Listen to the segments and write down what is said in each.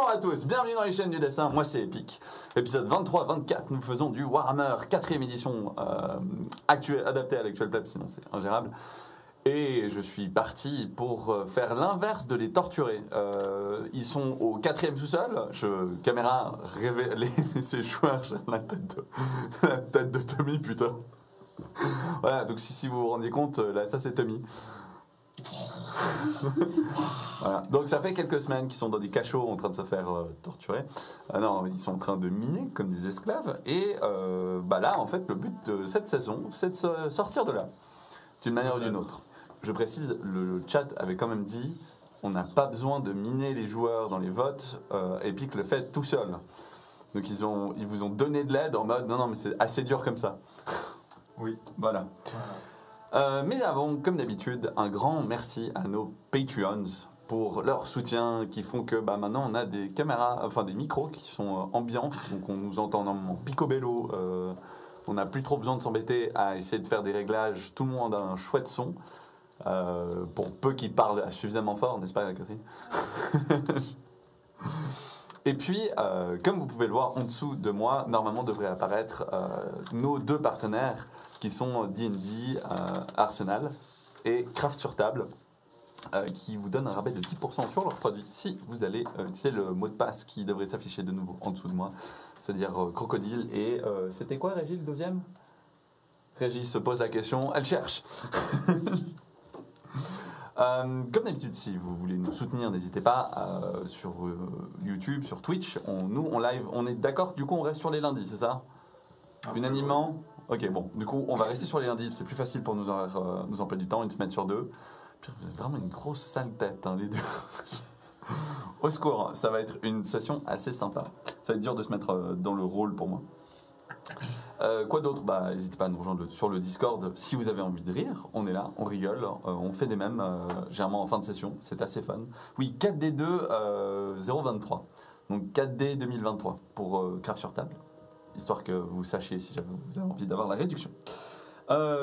à tous, bienvenue dans les chaînes du dessin, moi c'est Epic. Épisode 23-24, nous faisons du Warhammer 4ème édition adapté à l'actuel pleb, sinon c'est ingérable. Et je suis parti pour faire l'inverse de les torturer. Ils sont au 4ème sous-sol, caméra révélée ces joueurs, j'ai la tête de Tommy, putain. Voilà, donc si vous vous rendiez compte, là ça c'est Tommy. Voilà. Donc ça fait quelques semaines qu'ils sont dans des cachots en train de se faire torturer. Non, ils sont en train de miner comme des esclaves. Et là, en fait, le but de cette saison, c'est de sortir de là, d'une manière ou d'une autre. Je précise, le chat avait quand même dit, on n'a pas besoin de miner les joueurs dans les votes, Epic le fait tout seul. Donc ils vous ont donné de l'aide en mode, non, mais c'est assez dur comme ça. Oui. Voilà. Mais avant, comme d'habitude, un grand merci à nos Patreons pour leur soutien qui font que maintenant on a des caméras, enfin des micros qui sont ambiance, donc on nous entend en picobello, on n'a plus trop besoin de s'embêter à essayer de faire des réglages, tout le monde a un chouette son, pour peu qu'ils parlent suffisamment fort, n'est-ce pas Catherine? Et puis, comme vous pouvez le voir en dessous de moi, normalement devraient apparaître nos deux partenaires qui sont D&D, Arsenal et Craft sur table, qui vous donnent un rabais de 10% sur leurs produits si vous allez utiliser le mot de passe qui devrait s'afficher de nouveau en dessous de moi, c'est-à-dire crocodile et... c'était quoi Régis le deuxième? Régis se pose la question, elle cherche. Comme d'habitude, si vous voulez nous soutenir, n'hésitez pas sur YouTube, sur Twitch. On live, on est d'accord, du coup on reste sur les lundis, c'est ça? Unanimement? Ok, bon, du coup on va rester sur les lundis, c'est plus facile pour nous employer du temps, une semaine sur deux. Puis, vous avez vraiment une grosse sale tête, hein, les deux. Au secours, ça va être une session assez sympa. Ça va être dur de se mettre dans le rôle pour moi. Quoi d'autre? N'hésitez pas à nous rejoindre sur le Discord si vous avez envie de rire. On est là, on rigole, on fait des mèmes, généralement en fin de session, c'est assez fun. Oui, 4D2 023, donc 4D 2023 pour Craft sur table, histoire que vous sachiez si vous avez envie d'avoir la réduction.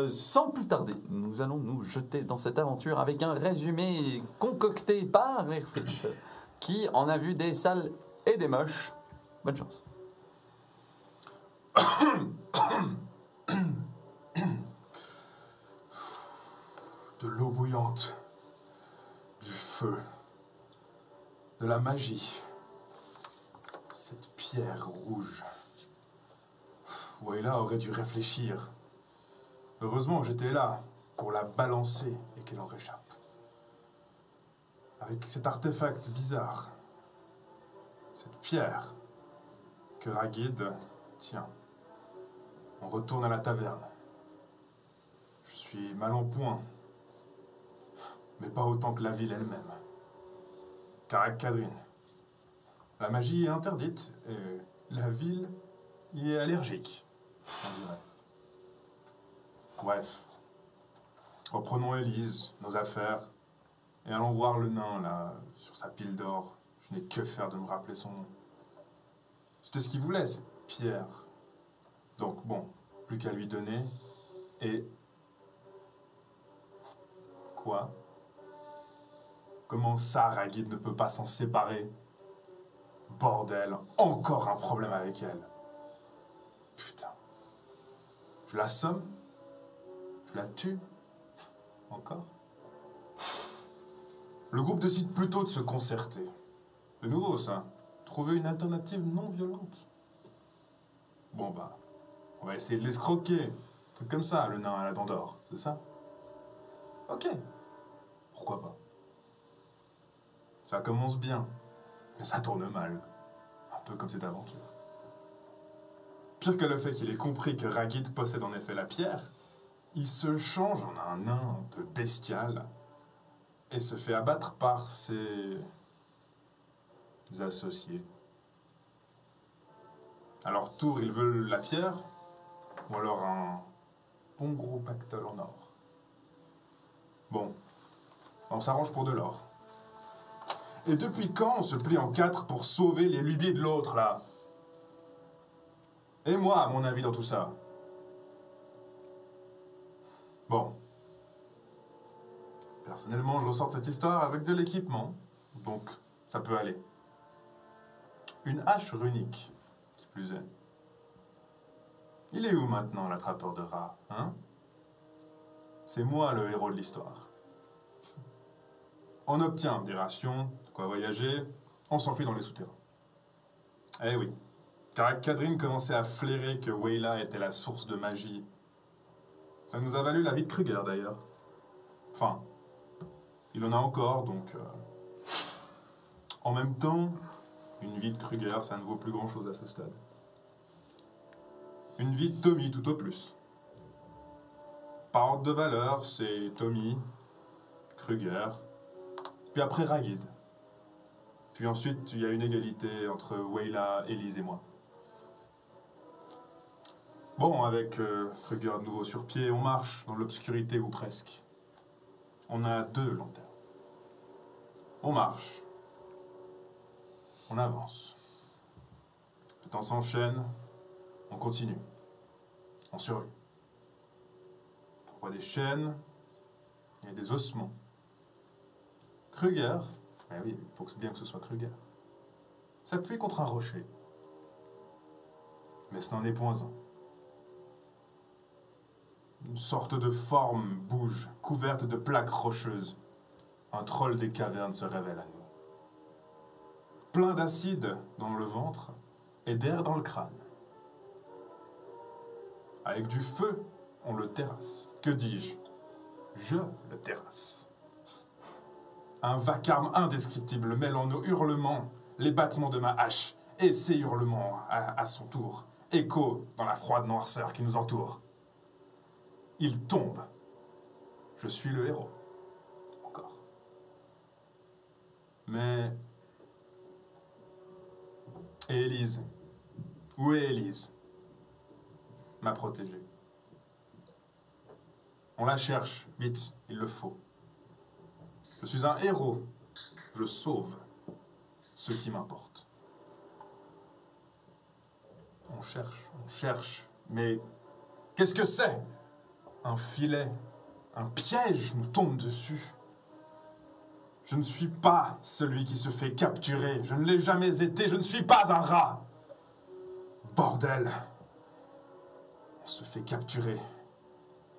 Sans plus tarder, nous allons nous jeter dans cette aventure avec un résumé concocté par Airfrit, qui en a vu des sales et des moches. Bonne chance. De l'eau bouillante, du feu, de la magie, cette pierre rouge. Wayla aurait dû réfléchir. Heureusement, j'étais là pour la balancer et qu'elle en réchappe. Avec cet artefact bizarre, cette pierre que Ragid tient. On retourne à la taverne. Je suis mal en point, mais pas autant que la ville elle-même. Karak Kadrin. La magie est interdite et la ville y est allergique, on dirait. Bref, reprenons Élise, nos affaires, et allons voir le nain, là, sur sa pile d'or. Je n'ai que faire de me rappeler son nom. C'était ce qu'il voulait, cette pierre. Donc bon, plus qu'à lui donner, et... Quoi? Comment ça, Ragid ne peut pas s'en séparer? Bordel, encore un problème avec elle. Putain. Je la somme? Je la tue? Encore? Le groupe décide plutôt de se concerter. De nouveau, ça. Trouver une alternative non violente. Bon, on va essayer de l'escroquer. Un truc comme ça, le nain à la dent d'or, c'est ça? Ok. Pourquoi pas? Ça commence bien, mais ça tourne mal. Un peu comme cette aventure. Pire que le fait qu'il ait compris que Ragid possède en effet la pierre, il se change en un nain un peu bestial et se fait abattre par ses associés. À leur tour, ils veulent la pierre, ou alors un bon gros pactole en or. Bon, on s'arrange pour de l'or. Et depuis quand on se plie en quatre pour sauver les lubies de l'autre, là? Et moi, à mon avis, dans tout ça? Bon. Personnellement, je ressors de cette histoire avec de l'équipement, donc ça peut aller. Une hache runique, qui plus est. Il est où maintenant, l'attrapeur de rats, hein? C'est moi le héros de l'histoire. On obtient des rations, de quoi voyager, on s'enfuit dans les souterrains. Eh oui, car Kadrin commençait à flairer que Weyla était la source de magie. Ça nous a valu la vie de Kruger d'ailleurs. Enfin, il en a encore, donc... En même temps, une vie de Kruger, ça ne vaut plus grand-chose à ce stade. Une vie de Tommy tout au plus. Par ordre de valeur, c'est Tommy, Kruger, puis après Ragid. Puis ensuite, il y a une égalité entre Weyla, Elise et moi. Bon, avec Kruger de nouveau sur pied, on marche dans l'obscurité ou presque. On a 2 lanternes. On marche. On avance. Le temps s'enchaîne. On continue. On survit. On voit des chaînes. Il y a des ossements. Kruger, eh oui, il faut bien que ce soit Kruger, s'appuie contre un rocher. Mais ce n'en est point un. Une sorte de forme bouge, couverte de plaques rocheuses. Un troll des cavernes se révèle à nous. Plein d'acide dans le ventre et d'air dans le crâne. Avec du feu, on le terrasse. Que dis-je? Je le terrasse. Un vacarme indescriptible mêlant nos hurlements, les battements de ma hache et ses hurlements à son tour, écho dans la froide noirceur qui nous entoure. Il tombe. Je suis le héros. Encore. Mais... Et Elise? Où est Elise? Ma protégée. On la cherche, vite, il le faut. Je suis un héros. Je sauve ceux qui m'importent. On cherche, mais qu'est-ce que c'est? Un filet, un piège nous tombe dessus. Je ne suis pas celui qui se fait capturer. Je ne l'ai jamais été. Je ne suis pas un rat. Bordel. On se fait capturer.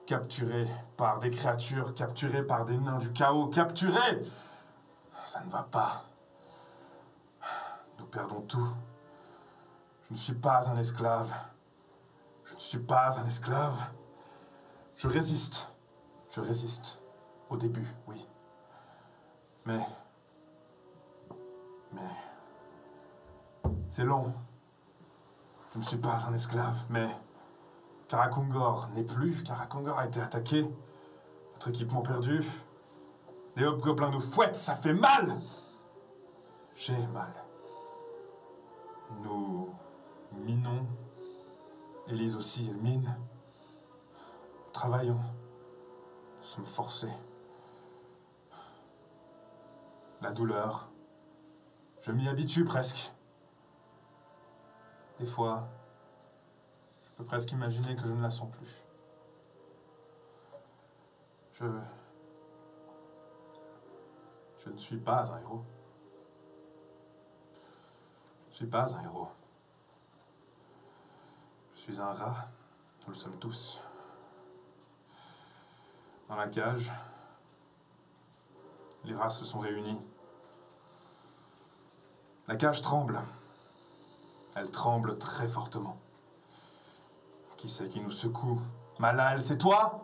Capturé par des créatures, capturé par des nains du chaos, capturé. Ça ne va pas. Nous perdons tout. Je ne suis pas un esclave. Je ne suis pas un esclave. Je résiste. Je résiste. Au début, oui. Mais... C'est long. Je ne suis pas un esclave, mais... Karakungor n'est plus. Karakungor a été attaqué. Notre équipement perdu. Des hobgoblins nous fouettent, ça fait mal. J'ai mal. Nous minons. Élise aussi, elle mine. Nous travaillons. Nous sommes forcés. La douleur. Je m'y habitue presque. Des fois, je peux presque imaginer que je ne la sens plus. Je ne suis pas un héros. Je ne suis pas un héros. Je suis un rat. Nous le sommes tous. Dans la cage, les rats se sont réunis. La cage tremble. Elle tremble très fortement. Qui c'est qui nous secoue? Malal, c'est toi?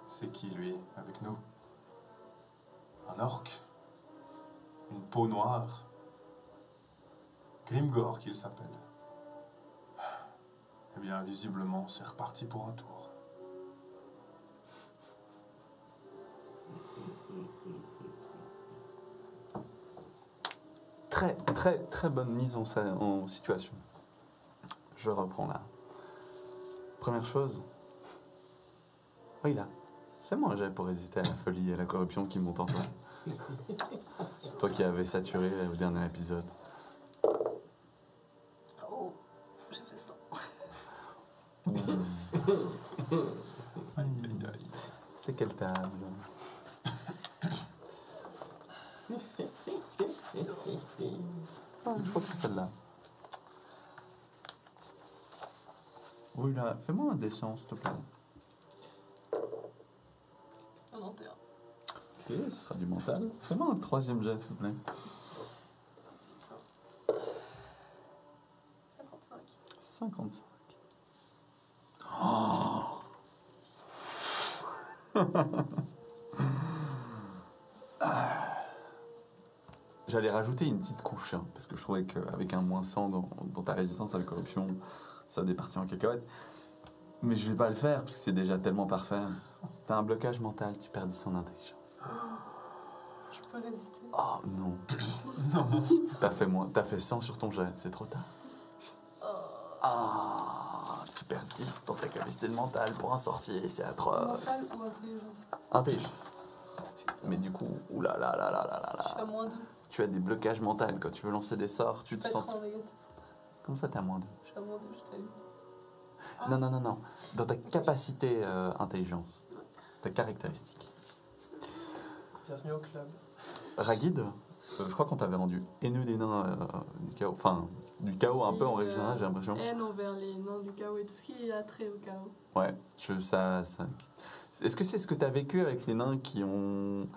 C'est qui, lui, avec nous? Un orc? Une peau noire? Grimgor, qu'il s'appelle. Eh bien, visiblement, c'est reparti pour un tour. Très bonne mise en situation. Je reprends là. Première chose. Oui, là. Fais-moi un jet pour résister à la folie et à la corruption qui monte en toi. Toi qui avais saturé au dernier épisode. Oh, j'ai fait ça. C'est quelle table? Je crois que c'est celle-là. Oui, là, fais-moi un dessin, s'il te plaît. 91. Ok, ce sera du mental. Fais-moi un troisième geste, s'il te plaît. 55. 55. J'allais rajouter une petite couche, hein, parce que je trouvais qu'avec un -100 dans ta résistance à la corruption, ça départit en cacahuète. Mais je vais pas le faire, parce que c'est déjà tellement parfait. T'as un blocage mental, tu perds 10 en intelligence. Je peux résister. Oh non. T'as fait 100 sur ton jet, c'est trop tard. Ah, tu perds 10 dans ta capacité de mental pour un sorcier, c'est Mental atroce. ou intelligence? Intelligence. Mais du coup, oulala. Je suis à -2. Tu as des blocages mentaux. Quand tu veux lancer des sorts, tu Je te peux sens. être en négatif. Comme ça, t'es à -2. Je suis à -2, je t'ai vu. Non. Dans ta capacité intelligence, ta caractéristique. Bienvenue au club. Ragid, je crois qu'on t'avait rendu haineux des nains du chaos. Enfin, du chaos un peu en règle générale, j'ai l'impression. Haine envers les nains du chaos et tout ce qui a trait au chaos. Ouais, ça. Est-ce que c'est ce que tu as vécu avec les nains qui ont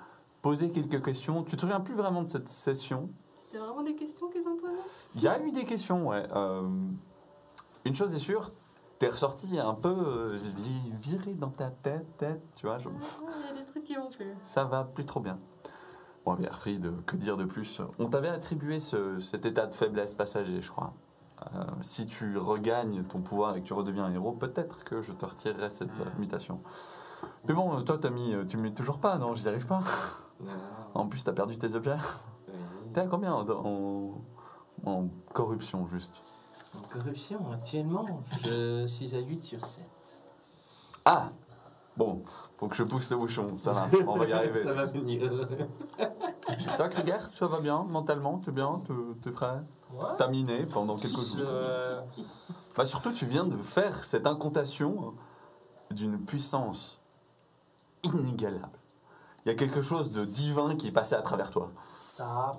posé quelques questions? Tu te souviens plus vraiment de cette session? C'était vraiment des questions qu'ils ont posées? Il y a eu des questions, ouais. Une chose est sûre, t'es ressorti un peu viré dans ta tête, tu vois. Il y a des trucs qui vont plus. Ça va plus trop bien. Bon, Wilfried, que dire de plus? On t'avait attribué cet état de faiblesse passager, je crois. Si tu regagnes ton pouvoir et que tu redeviens un héros, peut-être que je te retirerai cette mutation. Mais bon, toi, tu me mets toujours pas, non? J'y arrive pas. Non. En plus, t'as perdu tes objets. T'es à combien en corruption, juste? En corruption, actuellement, je suis à 8 sur 7. Ah! Bon, faut que je pousse le bouchon, ça va, on va y arriver. Ça va venir. Toi, Krieger, ça va bien, mentalement, t'es bien, t'es frais? Ouais. T'as miné pendant quelques jours. Bah, surtout, tu viens de faire cette incantation d'une puissance inégalable. Il y a quelque chose de divin qui est passé à travers toi. Ça,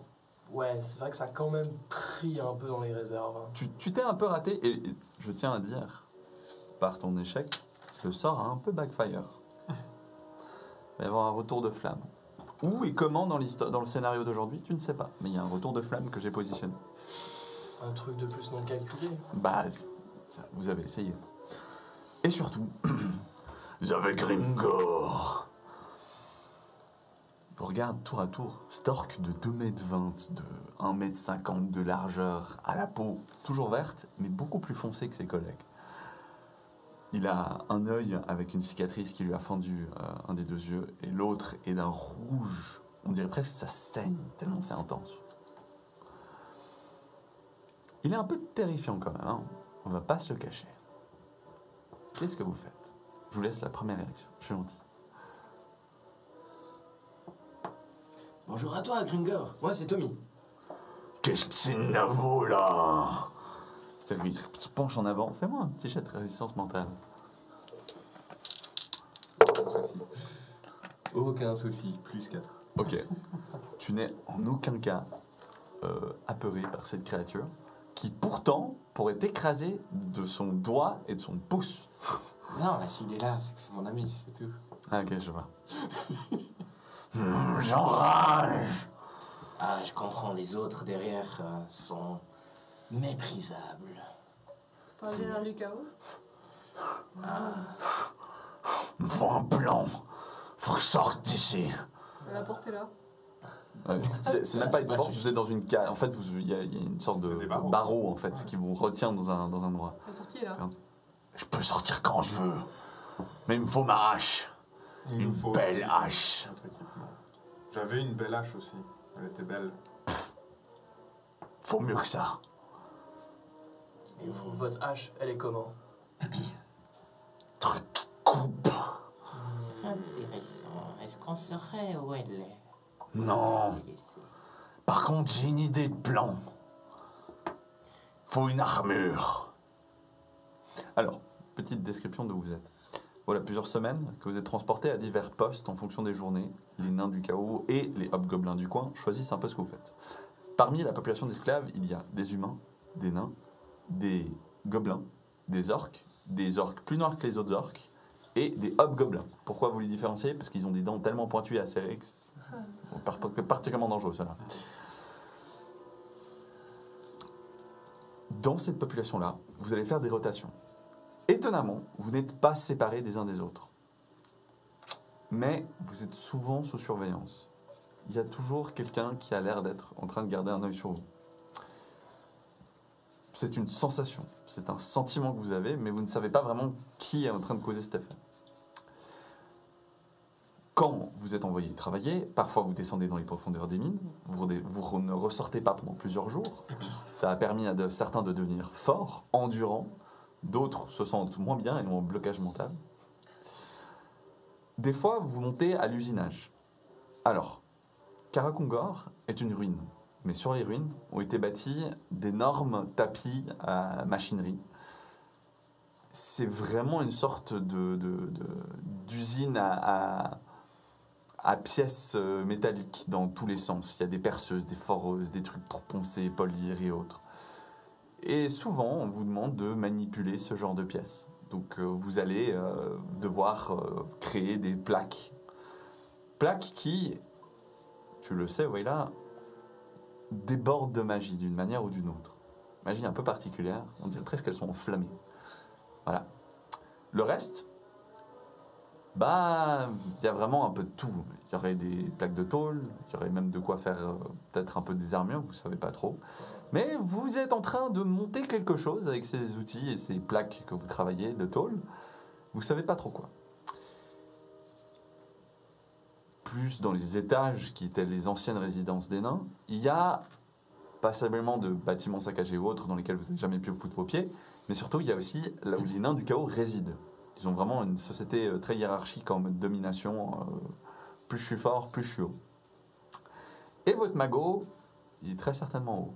ouais, c'est vrai que ça a quand même pris un peu dans les réserves. Tu t'es un peu raté, et je tiens à dire, par ton échec, le sort a un peu backfire. Il va y avoir un retour de flamme. Où et comment dans le scénario d'aujourd'hui, tu ne sais pas. Mais il y a un retour de flamme que j'ai positionné. Un truc de plus non calculé. Bah, vous avez essayé. Et surtout, vous avez Grimgor. Vous regardez tour à tour, Stork de 2,20 m, de 1,50 m de largeur, à la peau toujours verte, mais beaucoup plus foncée que ses collègues. Il a un œil avec une cicatrice qui lui a fendu un des deux yeux, et l'autre est d'un rouge. On dirait presque que ça saigne, tellement c'est intense. Il est un peu terrifiant quand même, hein. On va pas se le cacher. Qu'est-ce que vous faites? Je vous laisse la première réaction, je suis gentil. Bonjour à toi, Gringor. Moi, c'est Tommy. Qu'est-ce que c'est nouveau là? Il se penche en avant. Fais-moi un petit jet de résistance mentale. Aucun souci. Aucun souci. Plus 4. Ok. Tu n'es en aucun cas apeuré par cette créature qui pourtant pourrait t'écraser de son doigt et de son pouce. Non, mais s'il est là, c'est que c'est mon ami, c'est tout. Ah ok, je vois. J'enrage. Ah, je comprends, les autres derrière sont méprisables. Pas des nains du chaos? Il faut un plan. Faut que je sorte d'ici. La porte est là. C'est même pas une porte, vous êtes dans une cage. En fait, il y a une sorte de Des barreaux. barreau en fait, qui vous retient dans un endroit. La sortie est là. Je peux sortir quand je veux, mais il me faut ma hache. Il Une nous faut belle aussi hache. notre équipement. J'avais une belle hache aussi. Elle était belle. Faut mieux que ça. Il nous faut votre hache, elle est comment? Truc qui coupe. Intéressant. Est-ce qu'on saurait où elle est? Non. Par contre, j'ai une idée de plan. Faut une armure. Alors, petite description de où vous êtes. Voilà plusieurs semaines que vous êtes transportés à divers postes en fonction des journées. Les nains du chaos et les hobgoblins du coin choisissent un peu ce que vous faites. parmi la population d'esclaves, il y a des humains, des nains, des gobelins, des orques plus noirs que les autres orques, et des hobgoblins. Pourquoi vous les différenciez? Parce qu'ils ont des dents tellement pointues et acérées que c'est particulièrement dangereux, cela. Dans cette population-là, vous allez faire des rotations. Étonnamment, vous n'êtes pas séparés des uns des autres. Mais vous êtes souvent sous surveillance. Il y a toujours quelqu'un qui a l'air d'être en train de garder un œil sur vous. C'est une sensation, c'est un sentiment que vous avez, mais vous ne savez pas vraiment qui est en train de causer cet effet. Quand vous êtes envoyé travailler, parfois vous descendez dans les profondeurs des mines, vous ne ressortez pas pendant plusieurs jours. Ça a permis à certains de devenir forts, endurants, d'autres se sentent moins bien et ont un blocage mental. Des fois, vous montez à l'usinage. Alors, Karakungor est une ruine, mais sur les ruines ont été bâtis d'énormes tapis à machinerie. C'est vraiment une sorte d'usine à pièces métalliques dans tous les sens. Il y a des perceuses, des foreuses, des trucs pour poncer, polir et autres. Et souvent, on vous demande de manipuler ce genre de pièces. Donc, vous allez devoir créer des plaques. Plaques qui, tu le sais, Wayla, débordent de magie d'une manière ou d'une autre. Magie un peu particulière, on dirait presque qu'elles sont enflammées. Voilà. Le reste, bah, il y a vraiment un peu de tout. Il y aurait des plaques de tôle, il y aurait même de quoi faire peut-être un peu des armures, vous ne savez pas trop. Mais vous êtes en train de monter quelque chose avec ces outils et ces plaques que vous travaillez de tôle. Vous ne savez pas trop quoi. Plus dans les étages qui étaient les anciennes résidences des nains, il y a passablement de bâtiments saccagés ou autres dans lesquels vous n'avez jamais pu foutre vos pieds, mais surtout il y a aussi là où les nains du chaos résident. Ils ont vraiment une société très hiérarchique en mode domination. Plus je suis fort, plus je suis haut. Et votre magot, il est très certainement haut.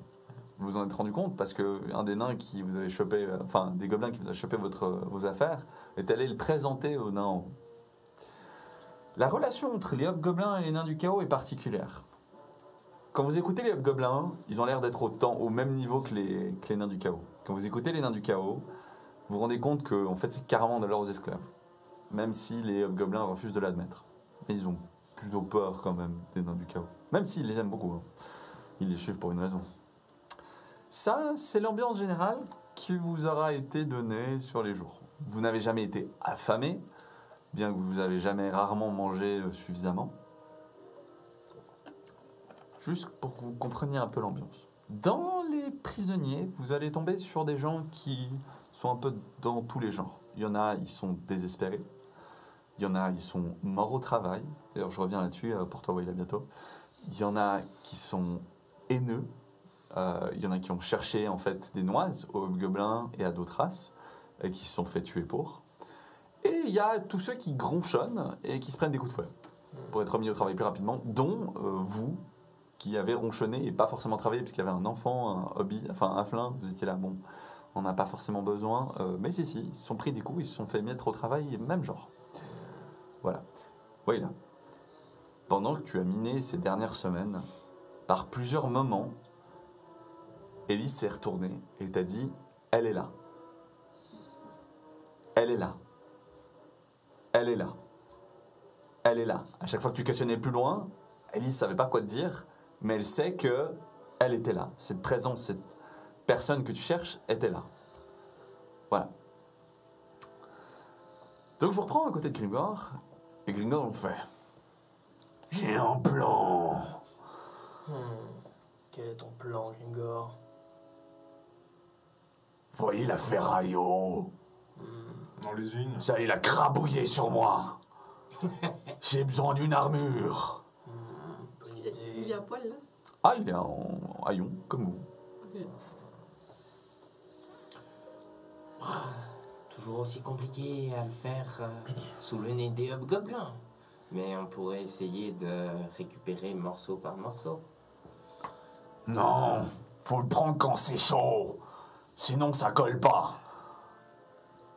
Vous vous en êtes rendu compte parce qu'un des nains qui vous avait chopé, enfin des gobelins qui vous a chopé vos affaires, est allé le présenter aux nains en haut. La relation entre les hobgoblins et les nains du chaos est particulière. Quand vous écoutez les hobgoblins, ils ont l'air d'être au même niveau que les nains du chaos. Quand vous écoutez les nains du chaos, vous vous rendez compte que en fait, c'est carrément de leurs esclaves. Même si les hobgoblins refusent de l'admettre. Mais ils ont plutôt peur quand même des nains du chaos. Même s'ils les aiment beaucoup. Hein. Ils les suivent pour une raison. Ça, c'est l'ambiance générale qui vous aura été donnée sur les jours. Vous n'avez jamais été affamé, bien que vous avez jamais rarement mangé suffisamment. Juste pour que vous compreniez un peu l'ambiance. Dans les prisonniers, vous allez tomber sur des gens qui sont un peu dans tous les genres. Il y en a, ils sont désespérés. Il y en a, ils sont morts au travail. D'ailleurs, je reviens là-dessus pour toi, Wayla, bientôt. Il y en a qui sont haineux. Il y en a qui ont cherché en fait des noises aux gobelins et à d'autres races et qui se sont fait tuer pour. Et il y a tous ceux qui gronchonnent et qui se prennent des coups de fouet pour être remis au travail plus rapidement, dont vous, qui avez ronchonné et pas forcément travaillé parce qu'il y avait un enfant, un hobby, enfin un flin, vous étiez là, bon, on n'a pas forcément besoin, mais si, ils se sont pris des coups, ils se sont fait mettre au travail, même genre. Voilà. Oui, là. Pendant que tu as miné ces dernières semaines, par plusieurs moments, Élise s'est retournée et t'a dit, elle est là. Elle est là. Elle est là. Elle est là. À chaque fois que tu questionnais plus loin, Élise ne savait pas quoi te dire, mais elle sait que elle était là. Cette présence, cette personne que tu cherches était là. Voilà. Donc je vous reprends à côté de Gringor, et Gringor me fait « J'ai un plan !» Quel est ton plan, Gringor? Voyez la ferraille au haut. Dans l'usine. Ça, il a crabouillé sur moi. J'ai besoin d'une armure. Il y a un poil là. Ah, il est en haillon, comme vous. Ok. Toujours aussi compliqué à le faire sous le nez des hobgoblins. Mais on pourrait essayer de récupérer morceau par morceau. Non, faut le prendre quand c'est chaud. Sinon, ça colle pas.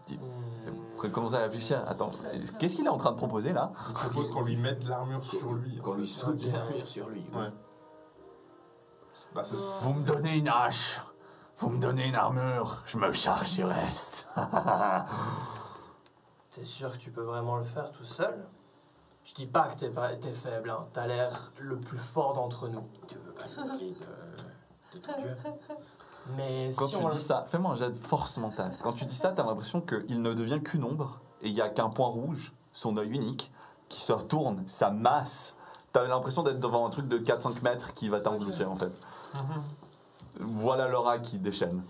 Vous commencez à réfléchir. Attends, qu'est-ce qu'il est en train de proposer là? Je propose qu'on lui mette l'armure sur lui. Qu'on lui soude l'armure sur lui. Ouais. Bah, c'est... Vous me donnez une hache, vous me donnez une armure, je me charge du reste. T'es sûr que tu peux vraiment le faire tout seul? Je dis pas que t'es faible, hein. T'as l'air le plus fort d'entre nous. Tu veux pas te moquer de ton dieu? Mais Quand si tu on... dis ça, fais-moi un jet de force mentale. Quand tu dis ça, t'as l'impression qu'il ne devient qu'une ombre, et il n'y a qu'un point rouge, son œil unique, qui se retourne, sa masse. T'as l'impression d'être devant un truc de 4-5 mètres qui va t'engloutir en fait. Voilà l'aura qui déchaîne.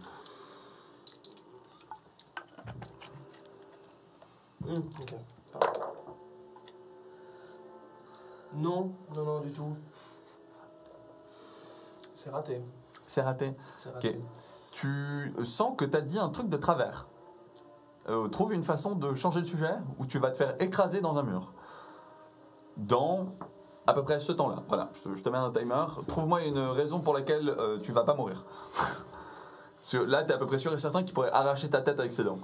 Ok. Non, du tout. C'est raté. C'est raté. C'est raté. Ok. Tu sens que t'as dit un truc de travers. Trouve une façon de changer le sujet où tu vas te faire écraser dans un mur. Dans à peu près ce temps-là. Voilà, je te mets un timer. Trouve-moi une raison pour laquelle tu vas pas mourir. Parce que là, t'es à peu près sûr et certain qu'il pourrait arracher ta tête avec ses dents.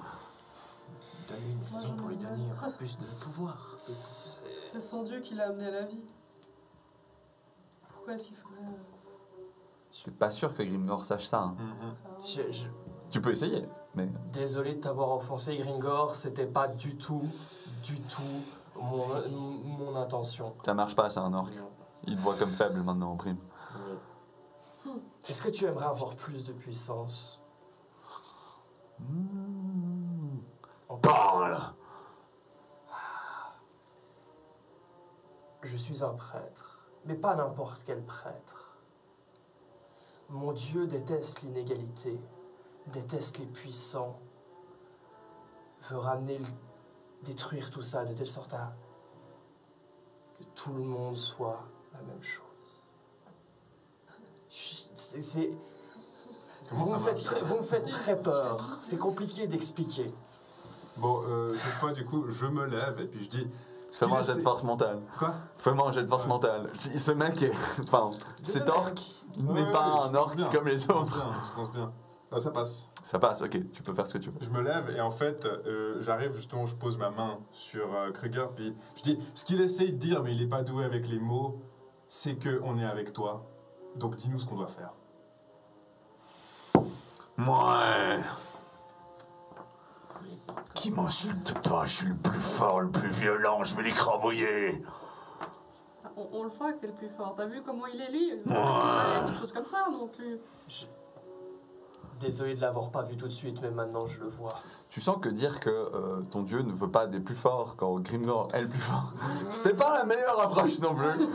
Donne-lui une raison pour lui donner encore plus de pouvoir. C'est son dieu qui l'a amené à la vie. Pourquoi est-ce qu'il faudrait... Je suis pas sûr que Grimgor sache ça. Hein. Tu peux essayer, mais... Désolé de t'avoir offensé, Gringor. C'était pas du tout mon intention. Ça marche pas, c'est un orc. Il te voit comme faible maintenant en prime. Est-ce que tu aimerais avoir plus de puissance? Parle! Je suis un prêtre, mais pas n'importe quel prêtre. Mon Dieu déteste l'inégalité, déteste les puissants, veut détruire tout ça de telle sorte à que tout le monde soit la même chose. Comment Vous ça me faites très peur. C'est compliqué d'expliquer. Bon, cette fois, du coup, je me lève et puis je dis... Fais-moi un jet de force mentale. Quoi? Fais-moi un jet de force mentale. Ce mec est... Enfin, cet orc n'est pas un orc bien, comme les je pense autres. bien, je pense bien. Ah, ça passe. Ça passe, ok. Tu peux faire ce que tu veux. Je me lève et en fait, j'arrive justement, je pose ma main sur Kruger, puis je dis, ce qu'il essaye de dire, mais il n'est pas doué avec les mots, c'est qu'on est avec toi. Donc dis-nous ce qu'on doit faire. Ouais. Qui m'insulte pas, je suis le plus fort, le plus violent, je vais l'écravoyer. On le voit que t'es le plus fort. T'as vu comment il est lui? Il a quelque chose comme ça non plus. Désolé de l'avoir pas vu tout de suite, mais maintenant je le vois. Tu sens que dire que ton dieu ne veut pas des plus forts quand Grimgor est le plus fort, c'était pas la meilleure approche non plus.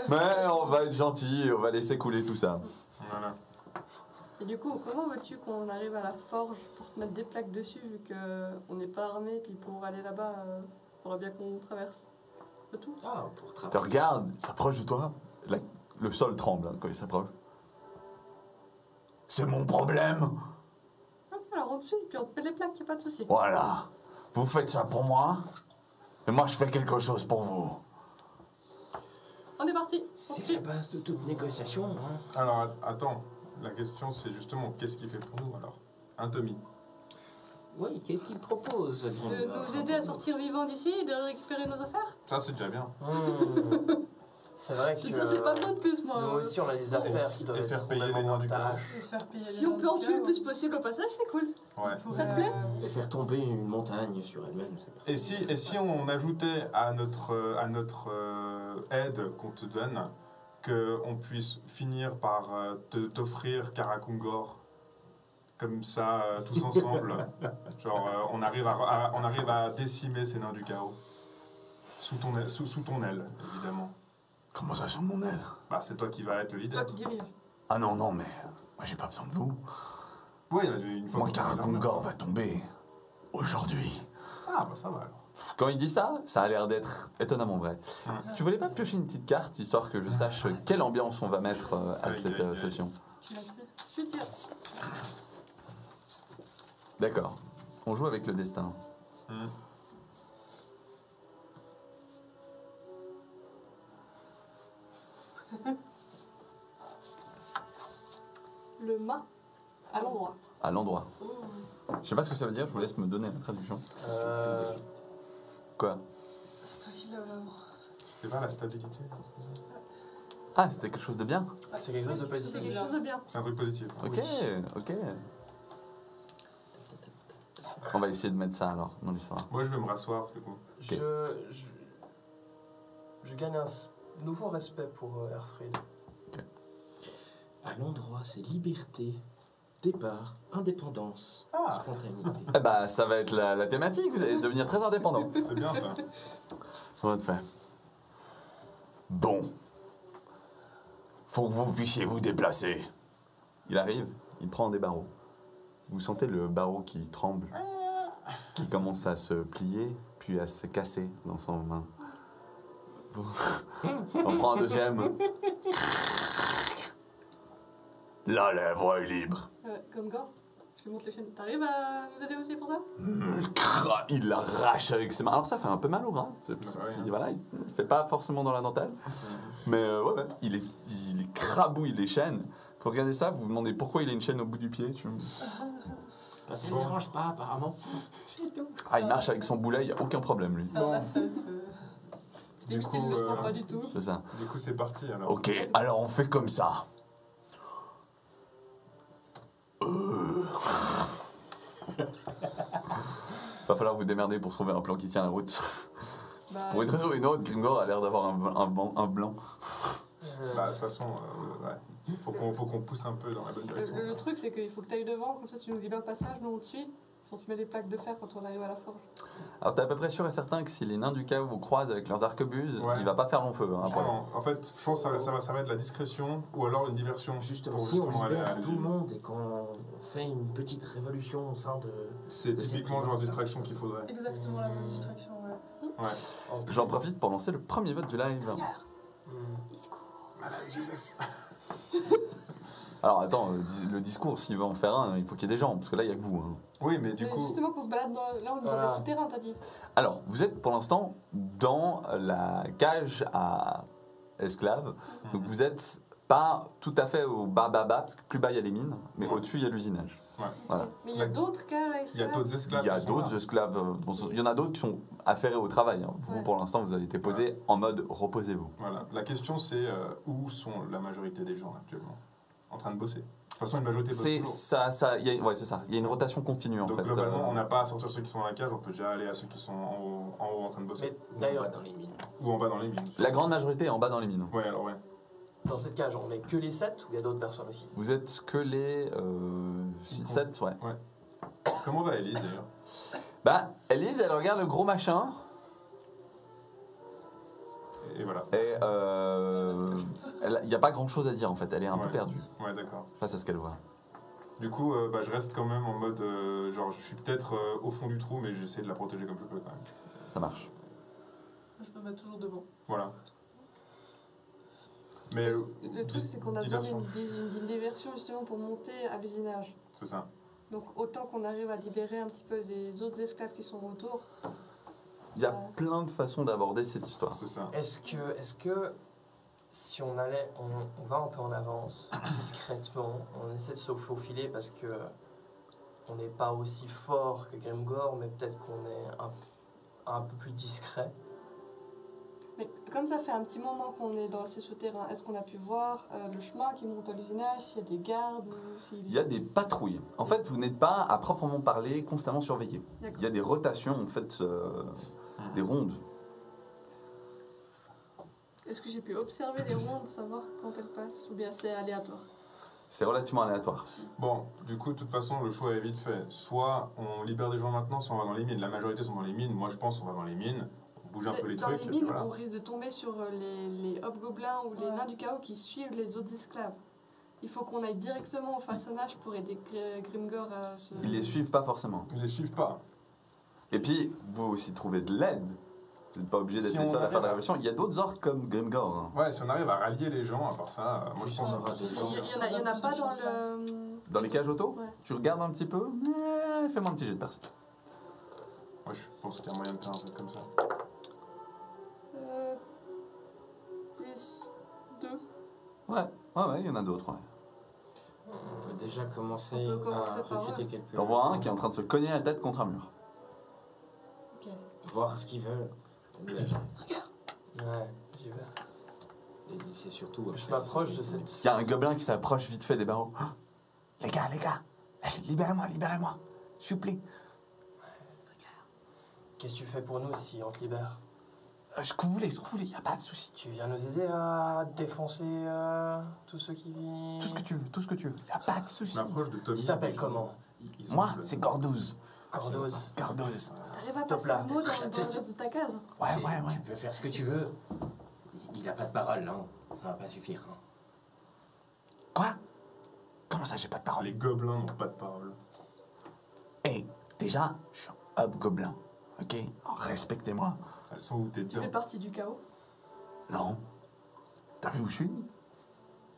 Mais on va être gentil, on va laisser couler tout ça. Voilà. Et du coup, comment veux-tu qu'on arrive à la forge pour te mettre des plaques dessus vu qu'on n'est pas armé, puis pour aller là-bas, faudra bien qu'on traverse le tout? Ah, pour Tu travailler. regardes, il s'approche de toi, le sol tremble hein, quand il s'approche. C'est mon problème. Ok, alors on te suit, puis on te met les plaques, y a pas de souci. Voilà. Vous faites ça pour moi, et moi je fais quelque chose pour vous. On est parti, on te C'est suit. la base de toute négociation. Hein. Alors, attends, la question c'est justement, qu'est-ce qu'il fait pour nous alors? Un Tommy. Oui, qu'est-ce qu'il propose? De nous aider à sortir vivants d'ici et de récupérer nos affaires? Ça c'est déjà bien. C'est vrai que J'ai pas besoin de plus, moi. nous aussi on a des affaires qui doivent Et faire être payer les complètement noms du chaos. tâches. Et faire payer Si les on peut en gens tuer le du plus possible au passage, c'est cool. Ouais. Ça te plaît? Et faire tomber une montagne sur elle-même. Et si on ajoutait à notre aide qu'on te donne, qu'on puisse finir par t'offrir Karakungor, comme ça, tous ensemble, genre on arrive à décimer ces nains du chaos. Sous ton aile, évidemment. Comment ça sous mon aile? Bah c'est toi qui vas être le C'est toi leader. qui dirige. Ah non, non, mais moi j'ai pas besoin de vous. Oui, une fois Moi, qu'on est là, Karakungor va tomber aujourd'hui. Ah bah ça va alors. Quand il dit ça, ça a l'air d'être étonnamment vrai. Ouais. Tu voulais pas piocher une petite carte, histoire que je sache quelle ambiance on va mettre à Aïe, cette aïe, aïe. session? Tu l'as dit. Tu tires. D'accord. On joue avec le destin. Le mât à l'endroit. À l'endroit. Je sais pas ce que ça veut dire, je vous laisse me donner la traduction. Quoi? C'est toi qui l'as. C'est pas la stabilité. Ah, c'était quelque chose de bien. C'est quelque chose de C'est positif. quelque chose de bien. C'est un truc positif. Ok, ok. On va essayer de mettre ça alors dans l'histoire. Moi, je vais me rasseoir, du coup. Je gagne un nouveau respect pour Erfried. À l'endroit, c'est liberté, départ, indépendance, Ah. spontanéité. Eh bah, ça va être la thématique, vous allez devenir très indépendant. C'est bien, ça. Ça va te faire. Bon. Faut que vous puissiez vous déplacer. Il arrive, il prend des barreaux. Vous sentez le barreau qui tremble, qui commence à se plier, puis à se casser dans son main. On prend un deuxième. Là, la voie est libre. Comme Gore, je lui montre les chaînes. T'arrives à nous aider aussi pour ça? Il l'arrache avec ses mains. Alors ça fait un peu mal au bras. Voilà, il ne fait pas forcément dans la dentelle. Mais ouais, il crabouille les chaînes. Faut regarder ça, vous vous demandez pourquoi il a une chaîne au bout du pied. Bah, ça ne le dérange pas, apparemment. C'est tout. Ah, il marche avec son boulet, il n'y a aucun problème, lui. Ça va, ça va être, C'est juste qu'il se le sent pas du tout. C'est ça. Du coup, c'est parti, alors. Ok, alors on fait comme ça. Va falloir vous démerder pour trouver un plan qui tient la route. Bah, Pour une raison ou une autre, Grimgor a l'air d'avoir un blanc. Bah, de toute façon, ouais. Faut qu'on pousse un peu dans la bonne direction. le truc, c'est qu'il faut que tu ailles devant, comme ça tu nous libères le passage, nous on te suit. On te met des plaques de fer quand on arrive à la forge. Alors t'es à peu près sûr et certain que si les nains du chaos vous croisent avec leurs arquebuses, Ouais. il va pas faire long feu. Hein, après. Justement, en fait, je pense que ça va être la discrétion ou alors une diversion. Justement, pour si on justement aller libère à tout le monde et qu'on fait une petite révolution au sein de... C'est de ces typiquement le genre de prisons, distraction qu'il faudrait. exactement la même distraction, ouais. Ouais. J'en profite pour lancer le premier vote du live. Malade Jesus. Alors attends, le discours, s'il veut en faire un, il faut qu'il y ait des gens, parce que là, il n'y a que vous. Hein. Oui, mais du Mais coup. justement qu'on se balade là, on est dans Voilà. les souterrains, t'as dit. Alors, vous êtes pour l'instant dans la cage à esclaves. Donc vous êtes pas tout à fait au bas, parce que plus bas il y a les mines, mais Ouais. au-dessus il y a l'usinage. Voilà. Mais il y a d'autres cas là, Il y a d'autres esclaves. Il y a qui sont d'autres là. esclaves, il y en a d'autres qui sont affairés au travail. Hein. Vous, Ouais. pour l'instant, vous avez été posé en mode reposez-vous. Voilà. La question, c'est où sont la majorité des gens actuellement en train de bosser. De toute façon, une majorité bosse C'est toujours. ça, ouais, c'est ça. Il y a une rotation continue en Donc fait. globalement, on n'a pas à sortir ceux qui sont dans la cage, on peut déjà aller à ceux qui sont en haut en train de bosser. Mais d'ailleurs, dans les mines. Ou en bas dans les mines. La grande majorité est en bas dans les mines. Ouais, alors ouais. dans cette cage, on met que les 7 ou il y a d'autres personnes aussi? Vous êtes que les 7, ouais. Comment va Elise d'ailleurs? Bah, Elise, elle regarde le gros machin Et voilà. et il n'y a pas grand chose à dire en fait. Elle est un peu Ouais. perdue Ouais, d'accord. face à ce qu'elle voit. Du coup, bah, je reste quand même en mode. Genre, je suis peut-être au fond du trou, mais j'essaie de la protéger comme je peux quand même. Ça marche. Je me mets toujours devant. Voilà. Mais. Le truc, c'est qu'on a besoin diversion. d'une diversion justement pour monter à l'usinage. C'est ça. Donc autant qu'on arrive à libérer un petit peu les autres esclaves qui sont autour. Il y a plein de façons d'aborder cette histoire. C'est ça. Est-ce que si on allait, on va un peu en avance, discrètement, on essaie de se faufiler parce que on n'est pas aussi fort que Grimgor, mais peut-être qu'on est un peu plus discret. Mais comme ça fait un petit moment qu'on est dans ces souterrains, est-ce qu'on a pu voir le chemin qui monte à l'usinage, s'il y a des gardes ou s'il Il y a des patrouilles. En fait, vous n'êtes pas, à proprement parler, constamment surveillé. D'accord. Il y a des rotations, en fait, des rondes. Est-ce que j'ai pu observer les rondes, savoir quand elles passent, ou bien c'est aléatoire? C'est relativement aléatoire. Bon, du coup, de toute façon, le choix est vite fait. Soit on libère des gens maintenant, soit on va dans les mines. La majorité sont dans les mines. Moi, je pense qu'on va dans les mines. On bouge un peu les Dans trucs. les et puis mines, voilà. on risque de tomber sur les hobgoblins ou les Ouais. nains du chaos qui suivent les autres esclaves. Il faut qu'on aille directement au façonnage pour aider Grimgor à se... Ils les suivent pas forcément. Ils les suivent pas. Et puis, vous pouvez aussi trouver de l'aide. Vous n'êtes pas obligé d'être Si les on seuls à faire arrive la à- révolution. Il y a d'autres orques comme Grimgor. Hein. Ouais, si on arrive à rallier les gens, à part ça, moi je pense. On aura Il des y, gens. il y en a pas dans le... Dans les cages auto, Ouais. tu regardes un petit peu, fais-moi un petit jet de perception. Moi je pense qu'il y a moyen de faire un truc comme ça. Plus 2. Ouais, il y en a d'autres. Ouais. On peut déjà commencer, On peut commencer à par recruter eux. quelques... T'en vois un qui est en train de se cogner la tête contre un mur. Ok. Voir ce qu'ils veulent. Ouais, j'y vais. c'est surtout... Je m'approche de cette... Il y a un gobelin qui s'approche vite fait des barreaux. Ah, les gars, libérez-moi, s'il vous plaît. Qu'est-ce que tu fais pour nous si on te libère? Ce que vous voulez, il n'y a pas de souci. Tu viens nous aider à défoncer tous ceux qui... Tout ce que tu veux, il n'y a pas de souci. Je m'approche de Tommy. Tu t'appelles comment? Ils ont Moi, le- c'est Gordouz. Cordoze. Gordouz. T'arrives à Top passer là. le mot dans le reste de ta case. Ouais. Tu peux faire ce que tu veux. Il a pas de parole, non. Ça va pas suffire. Hein. Quoi? Comment ça, j'ai pas de parole? Les gobelins n'ont pas de parole. Hey, déjà, je suis un hobgoblin. Ok? Alors, respectez-moi. Elles sont où tes Tu fais dents? partie du chaos. Non. T'as vu où je suis?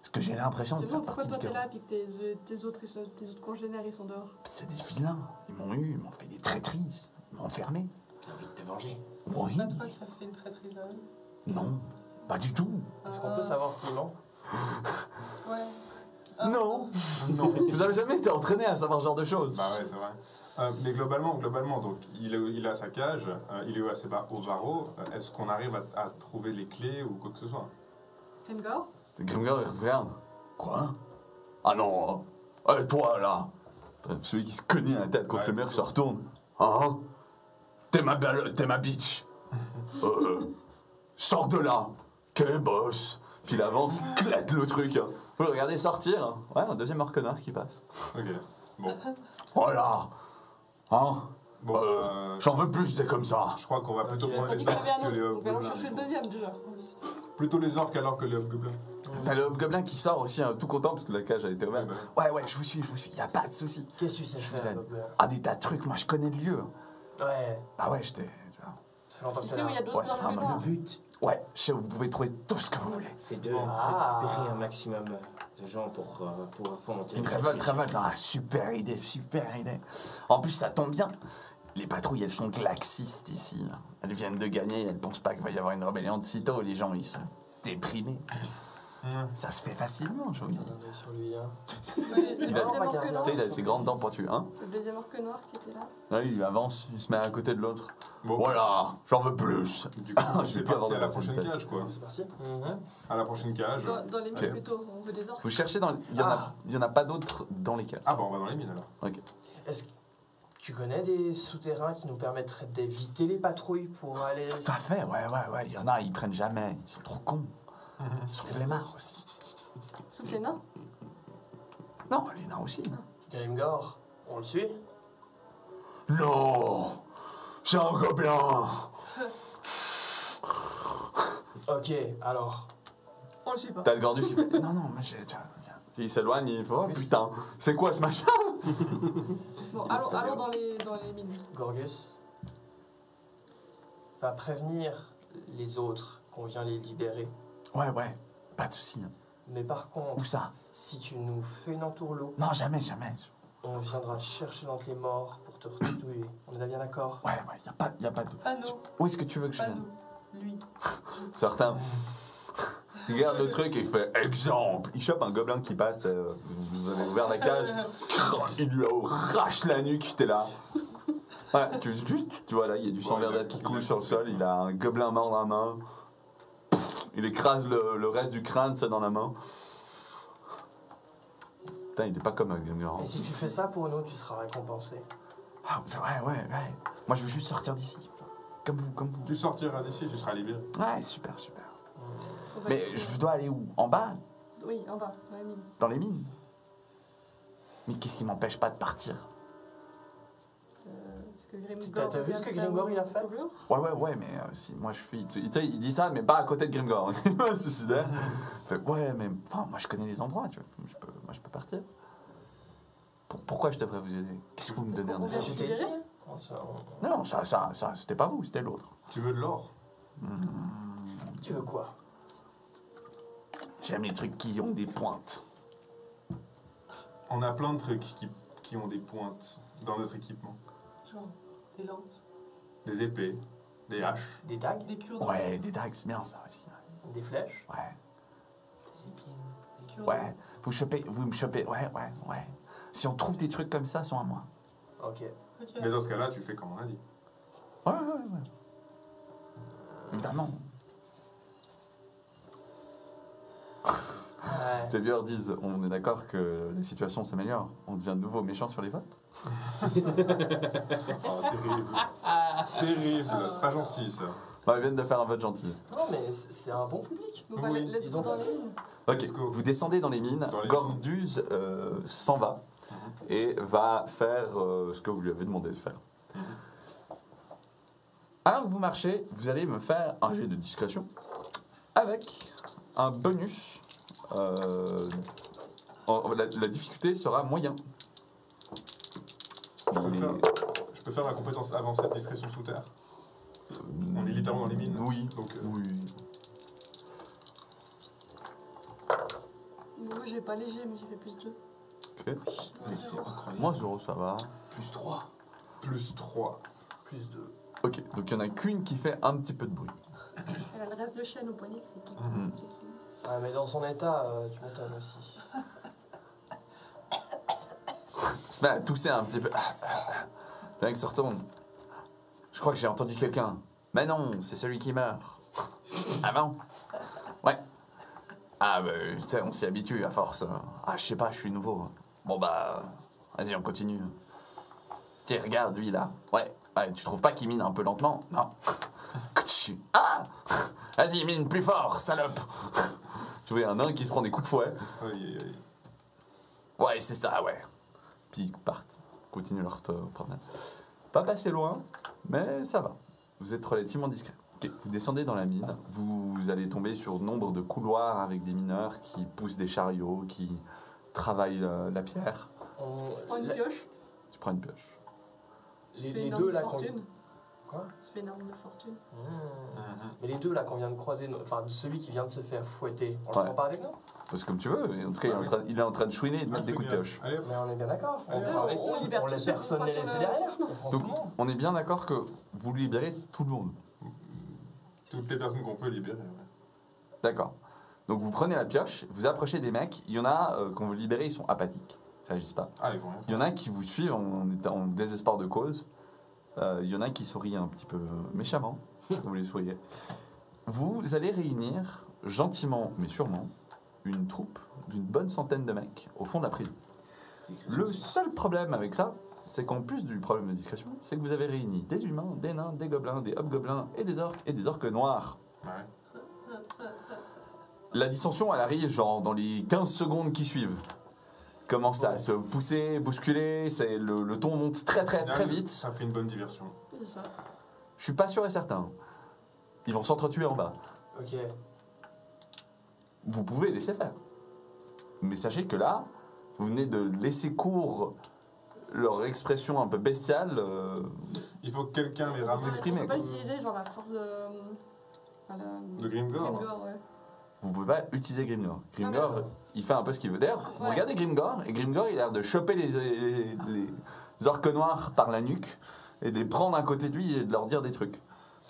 Parce que j'ai l'impression de Justement, faire pourquoi partie toi du t'es chaos. là et que tes autres congénères ils sont dehors? C'est des vilains. Ils m'ont fait des traîtrises. Ils m'ont enfermé. T'as envie de te venger. Oui. C'est pas toi qui as fait une traîtrise à eux? Non. Pas du tout. Est-ce qu'on peut savoir Simon? Ouais. Non. Vous avez jamais été entraîné à savoir ce genre de choses. Bah ouais, c'est vrai. Mais globalement, donc, il a sa cage, il est au barreau. Est-ce qu'on arrive à trouver les clés ou quoi que ce soit? Grimgor? Grimgor, il regarde. Quoi? Ah non. Hein. Toi, là. Celui qui se cogne la tête contre Ouais, le mur plutôt. se retourne. Hein? T'es ma bitch. Sors de là. Quel boss. Puis il avance, il claque le truc. Vous le regardez sortir. Ouais, un deuxième orc-connard qui passe. Ok. Bon. Voilà. Hein? Bon, J'en veux plus, c'est comme ça. je crois qu'on va plutôt Ok. prendre T'as dit les qu'il y orques avait un que les autre, donc allons hobgoblins. chercher le deuxième déjà. Plutôt les orques alors que les hobgoblins. T'as le hobgoblin qui sort aussi, tout content parce que la cage a été ouverte. Ouais, Ouais, je vous suis. Y a pas de souci. Qu'est-ce que tu sais Je vous faire, aide. Bob? Ah, des tas de trucs, moi je connais le lieu. Ouais, Bah ouais, j'étais. tu vois. ça fait longtemps que Tu t'es sais où il y a là. d'autres Ouais, ça fait un orques moment. noirs? Le but, Ouais, je sais où vous pouvez trouver tout ce que vous voulez. c'est de Ah. récupérer un maximum de gens pour pouvoir fomenter Une révolte. Ah, super idée. En plus, ça tombe bien. Les patrouilles, elles sont laxistes ici. Elles viennent de gagner, elles pensent pas qu'il va y avoir une rébellion de sitôt. Les gens, ils sont déprimés. Ça se fait facilement, je vous dis. Regarde un œil sur lui, hein. Le Il a- deuxième on va orque garder noir. Tu sais, il a ses grandes dents pointues, hein. Le deuxième orque noir qui était là. Là, il avance, il se met à côté de l'autre. Bon, Voilà, j'en veux plus. du coup, Je vais c'est plus avoir parti de à la personne prochaine test. cage, quoi. C'est parti? À la prochaine cage. Dans les mines Ok. plutôt, on veut des orques. Vous cherchez dans. Il y en a pas d'autres dans les cages. Ah bah on va dans les mines alors. Ok. Est-ce que tu connais des souterrains qui nous permettraient d'éviter les patrouilles pour aller... Tout à fait, ouais. Il y en a, ils prennent jamais. Ils sont trop cons. Ils sont flemmards aussi. Sauf les nains. Non, les nains aussi. Grimgor, on le suit? Non, c'est un gobelin. Ok, alors... On le suit pas. T'as le Gordus qui fait. Non, mais tiens. Il s'éloigne, il fait. Oh putain, c'est quoi ce machin? Bon, allons dans les mines. Gorgus va prévenir les autres qu'on vient les libérer. Ouais, pas de soucis. Mais par Où contre, ça? si tu nous fais une entourloupe, Non, jamais. on viendra te chercher dans les morts pour te retrouver. On est bien d'accord? Ouais, y a pas de. Pas nous, Où est-ce que tu veux que je pas vienne? nous. Lui. Certains. Il regarde le truc et il fait exemple. Il chope un gobelin qui passe. Vous avez ouvert la cage. Il lui arrache la nuque. T'es là. Ouais, tu vois là, il y a du sang verdâtre qui coule sur le sol. Il a un gobelin mort dans la main. Pff, il écrase le reste du crâne, ça, dans la main. Putain, il est pas comme un gobelin. Et si tu fais ça pour nous, tu seras récompensé. Ah, ouais. Moi, je veux juste sortir d'ici. Comme vous. Tu sortiras d'ici, tu seras libéré. Ouais, super. On va Mais quitter- je dois aller où? En bas? Oui, en bas, dans les mines. Dans les mines? Mais qu'est-ce qui m'empêche pas de partir? Est-ce que Grimgor T'as vu vient ce que de faire Grimgor, il a un fait? doublure? Ouais, mais si moi je fuis. Tu sais, il dit ça, mais pas à côté de Grimgor. Il va se suicider. Il fait, ouais, mais enfin, moi je connais les endroits, tu vois. Moi je peux partir. Pourquoi je devrais vous aider? Qu'est-ce que vous me donnez en On vient échange? de te libérer? Non, ça, c'était pas vous, c'était l'autre. Tu veux de l'or? Tu veux quoi? J'aime les trucs qui ont des pointes. On a plein de trucs qui ont des pointes dans notre équipement. Genre, des lances, Des épées, des haches. Des dagues? des cure-dents. Ouais, des dagues, c'est bien ça aussi. Des flèches? Ouais, Des épines? Des cure-dents. ouais. Vous me chopez, ouais. Si on trouve des trucs comme ça, sont à moi. Ok. Ok. Mais dans ce cas-là, tu fais comme on a dit. Ouais. Évidemment. Les viewers disent, on est d'accord que la situation s'améliore. On devient de nouveau méchant sur les votes. Oh, terrible. Terrible, c'est pas gentil ça. Non, ils viennent de faire un vote gentil. Non, mais c'est un bon public. Bon, bah, Oui, let's ils go ont dans pas- les mines. Ok, Let's go. vous descendez dans les mines. Dans les Gorduz s'en va et va faire ce que vous lui avez demandé de faire. Alors que vous marchez, vous allez me faire un jet de discrétion avec un bonus. La difficulté sera moyen. Je peux faire la compétence avancée de discrétion sous terre. On est littéralement dans les mines. Oui. Donc, Oui. Moi, j'ai pas léger, mais j'ai fait plus 2. Ok. Mais c'est incroyable. Moi, 0, ça va. Plus 3. plus 3. Plus 2. Ok, donc il n'y en a qu'une qui fait un petit peu de bruit. Elle a le reste de chaîne au poignet. qui fait tout. Mhm. Ah, mais dans son état, tu m'étonnes aussi. Il se met à tousser un petit peu. Le mec se retourne. Je crois que j'ai entendu quelqu'un. Mais non, c'est celui qui meurt. Ah bon? Ouais. Ah bah, tu sais, on s'y habitue à force. Ah, je sais pas, je suis nouveau. Bon bah, vas-y, on continue. Tiens, regarde lui là. Ouais, tu trouves pas qu'il mine un peu lentement? Non. Ah! Vas-y, mine plus fort, salope! Tu vois, il y a un nain qui se prend des coups de fouet. Aïe, aïe, aïe. Ouais, c'est ça, ouais. Puis ils partent. Continuent leur promenade. Pas passer loin, mais ça va. Vous êtes relativement discret. Ok, vous descendez dans la mine. Vous allez tomber sur nombre de couloirs avec des mineurs qui poussent des chariots, qui travaillent la pierre. Prends une pioche. Tu prends une pioche. Tu Les, fais les une deux arme là de qu'on. fortune. Quoi? Tu fais une arme de fortune. Mais les deux là qu'on vient de croiser, enfin celui qui vient de se faire fouetter, on le Ouais. prend pas avec nous? Parce que comme tu veux. Et en tout cas, Ah oui. il est en train de chouiner et de mettre des coups de pioche. Allez, hop. Mais on est bien d'accord. On Allez, prend avec on nous, libère on tous laisse ceux qu'on personne croise les sur laisser le- derrière. sur le chemin. On prend Donc, tout le monde. on est bien d'accord que vous libérez tout le monde. Toutes les personnes qu'on peut libérer. Ouais. D'accord. Donc vous prenez la pioche, vous approchez des mecs. Il y en a, quand vous libérez, ils sont apathiques. Ils réagissent pas. Ah, ils vont rien Il y en a qui vous suivent en désespoir de cause. Il y en a qui sourient un petit peu méchamment. Vous les souriez. Vous allez réunir gentiment, mais sûrement, une troupe d'une bonne centaine de mecs au fond de la prison. Le seul problème avec ça, c'est qu'en plus du problème de discrétion, c'est que vous avez réuni des humains, des nains, des gobelins, des hobgoblins et des orques noirs. Ouais. La dissension, elle arrive genre dans les 15 secondes qui suivent. Commence à se pousser, bousculer, le ton monte très Final, vite. Ça fait une bonne diversion. C'est ça. Je suis pas sûr et certain. Ils vont s'entretuer en bas. Ok. Vous pouvez laisser faire. Mais sachez que là, vous venez de laisser court leur expression un peu bestiale. Il faut que quelqu'un les On ramène. s'exprimer, peut pas quoi. utiliser genre la force de. Enfin, Le Grimgor. Grimgor, ouais. Vous pouvez pas utiliser Grimgor. Grimgor, mais- il fait un peu ce qu'il veut. D'ailleurs, vous Ouais. regardez Grimgor, et Grimgor, il a l'air de choper les orques noirs par la nuque et de les prendre à côté de lui et de leur dire des trucs.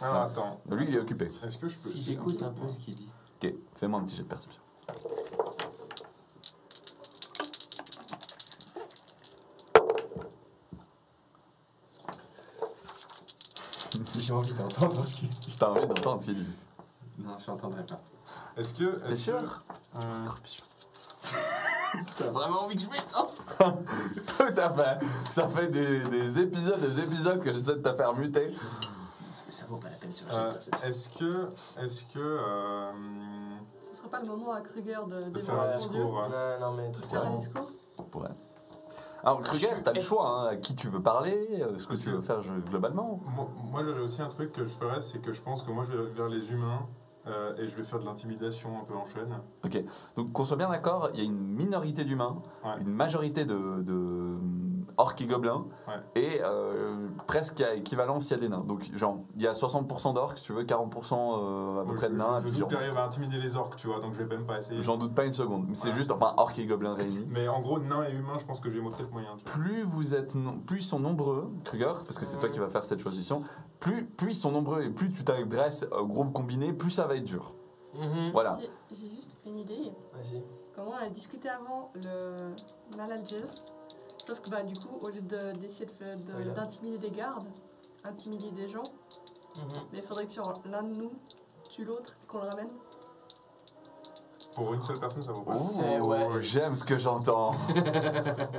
Ah, attends. Lui, il est occupé. Est-ce que je peux. Si j'écoute un peu ce qu'il dit. Ok, fais-moi un petit jet de perception. J'ai envie d'entendre ce qu'il dit. T'as envie d'entendre ce qu'ils disent. Non, je n'entendrai pas. Est-ce que. T'es sûr que- T'as vraiment envie que je mette ça? Tout à fait. Ça fait des épisodes que j'essaie de te faire muter. Ça vaut pas la peine sur la euh, perception. Est-ce que. Ce serait pas le moment à Kruger de De faire un dévorer son dieu. discours. Non, mais De faire un vraiment. discours. On pourrait. Alors, Kruger, t'as le choix, hein, à qui tu veux parler, ce que Parce tu que- veux faire globalement. Moi j'aurais aussi un truc que je ferais, c'est que je pense que moi je vais vers les humains et je vais faire de l'intimidation un peu en chaîne. Ok, donc qu'on soit bien d'accord, il y a une minorité d'humains, Ouais. une majorité de orques et gobelins, Ouais. et presque à équivalence, il y a des nains. Donc, genre, il y a 60% d'orques, si tu veux, 40% à peu Moi, près de nains. je et puis doute que genre, t'arrives à intimider les orques, tu vois, donc je vais même pas essayer. j'en doute pas une seconde. Mais c'est Voilà. juste, enfin, orques et gobelins réunis. Mais en gros, nains et humains, je pense que j'ai peut-être moyen. Tu vois. Plus ils sont nombreux, Kruger, parce que c'est toi qui vas faire cette choisissement, plus ils sont nombreux et plus tu t'adresses au groupe combiné, plus ça va être dur. Voilà. J'ai juste une idée. Vas-y. Comment on a discuté avant le Nalalges. Sauf que bah, du coup, au lieu d'essayer Oui, là. d'intimider des gardes, intimider des gens, mais il faudrait que genre, l'un de nous tue l'autre et qu'on le ramène. Pour une seule personne, ça vaut pas. C'est- Ouh, ouais. j'aime ce que j'entends.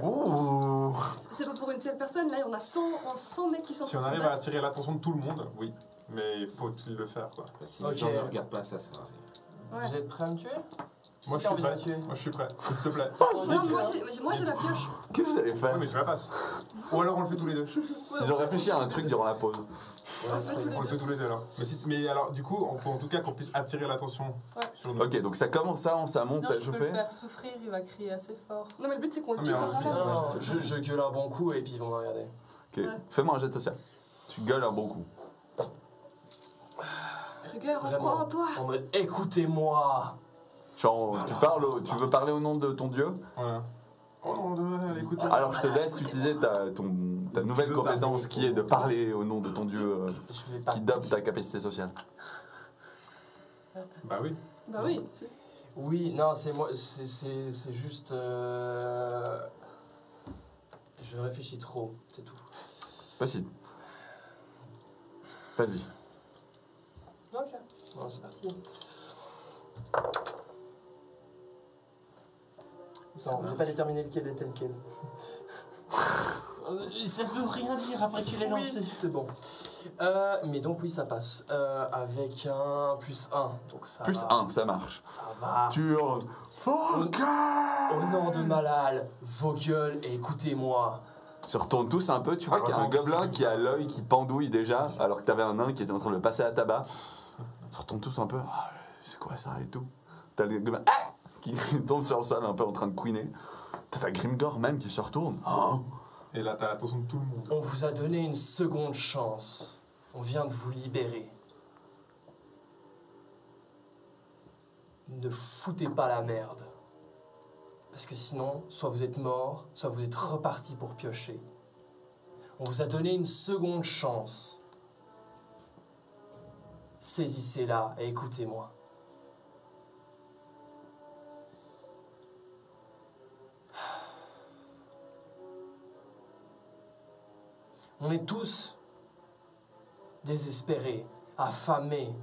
Ouh. C'est pas pour une seule personne, là on a 100 mecs qui sont en Si on train de se arrive à battre. attirer l'attention de tout le monde, oui. Mais faut-il le faire, quoi. Si Ok. les gens ne regardent pas, ça sert à rien. Ouais. Vous êtes prêts à me tuer? Moi, Qui je a suis envie de prêt. me tuer? Moi, je suis prêt. S'il te plaît. Non, moi j'ai la pioche. Qu'est-ce que vous allez faire? Ouais, mais tu la passes. Ou alors on le fait tous les deux. Ils ont réfléchi à un truc durant la pause. On fait tous les On le fait tous les deux alors. Mais alors, du coup, on faut en tout cas qu'on puisse attirer l'attention Ouais. sur nous. Ok, donc ça commence, ça monte à Sinon, je peux chauffer. le faire souffrir, il va crier assez fort. Non, mais le but c'est qu'on le Ah, tue mais dans alors, la c'est- rade. Non, je gueule un bon coup et puis ils vont me regarder. Ok, fais-moi un jet social. Tu gueules un bon coup. Regarde, on Vraiment. croit en toi. En mode écoutez-moi. Genre, tu veux parler au nom de ton dieu? Voilà. Oh non, allez, écoutez. Alors je te laisse utiliser ta nouvelle veux compétence parler. qui est de parler au nom de ton dieu Je vais pas. qui dope ta capacité sociale. Bah oui. Bah oui, si. Oui, non, c'est moi, c'est juste. Je réfléchis trop, c'est tout. Possible. Vas-y. Ok. Bon, c'est parti. Non, j'ai pas déterminé lequel était lequel. Ça veut rien dire après tu l'as Oui, lancé. c'est bon. Mais donc oui, ça passe. Avec un +1, donc ça Plus va. 1, ça marche. Ça va. Tu hurles. Fuck! Au nom de Malal, vos gueules et écoutez-moi. Se retourne tous un peu, tu Ça vois qu'il y a un retentit. gobelin qui a l'œil qui pendouille déjà, alors que t'avais un nain qui était en train de le passer à tabac. Se retourne tous un peu. Ah, c'est quoi ça et tout. T'as le gobelin qui tombe sur le sol un peu en train de couiner. T'as Grimgor même qui se retourne. Ah. Et là, t'as l'attention de tout le monde. On vous a donné une seconde chance. On vient de vous libérer. Ne foutez pas la merde. Parce que sinon, soit vous êtes mort, soit vous êtes reparti pour piocher. On vous a donné une seconde chance. Saisissez-la et écoutez-moi. On est tous désespérés, affamés,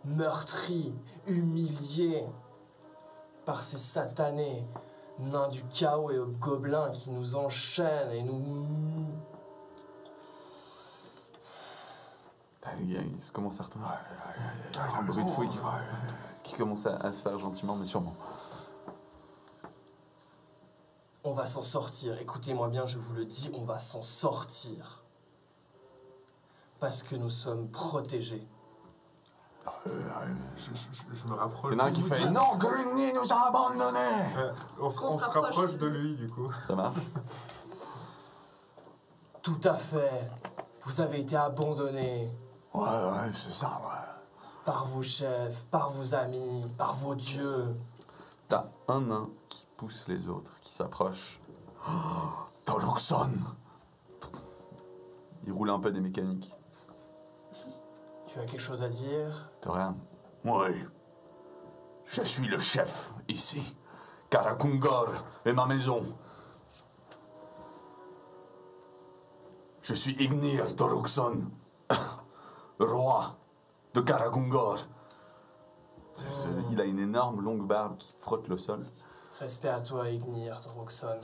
meurtris, humiliés par ces satanés nains du chaos et hobgoblins qui nous enchaînent et nous... Il se commence à retourner. Il y a un bruit de fouille qui commence à se faire gentiment, mais sûrement. On va s'en sortir, écoutez-moi bien, je vous le dis, on va s'en sortir. Parce que nous sommes protégés. Je me rapproche. Il y en a un qui fait non, Grunny nous a abandonnés. On se rapproche de lui, du coup. Ça marche. Tout à fait. Vous avez été abandonnés Ouais, c'est ça, ouais. par vos chefs, par vos amis, par vos dieux. T'as un nain qui pousse les autres, qui s'approche. Oh, Toluxon. Il roule un peu des mécaniques. Tu as quelque chose à dire? T'as rien. Oui. Je suis le chef, ici. Karakungor est ma maison. Je suis Ignir Toluxon, roi de Karakungor. Il a une énorme longue barbe qui frotte le sol. Respect à toi, Ignir, Roxon.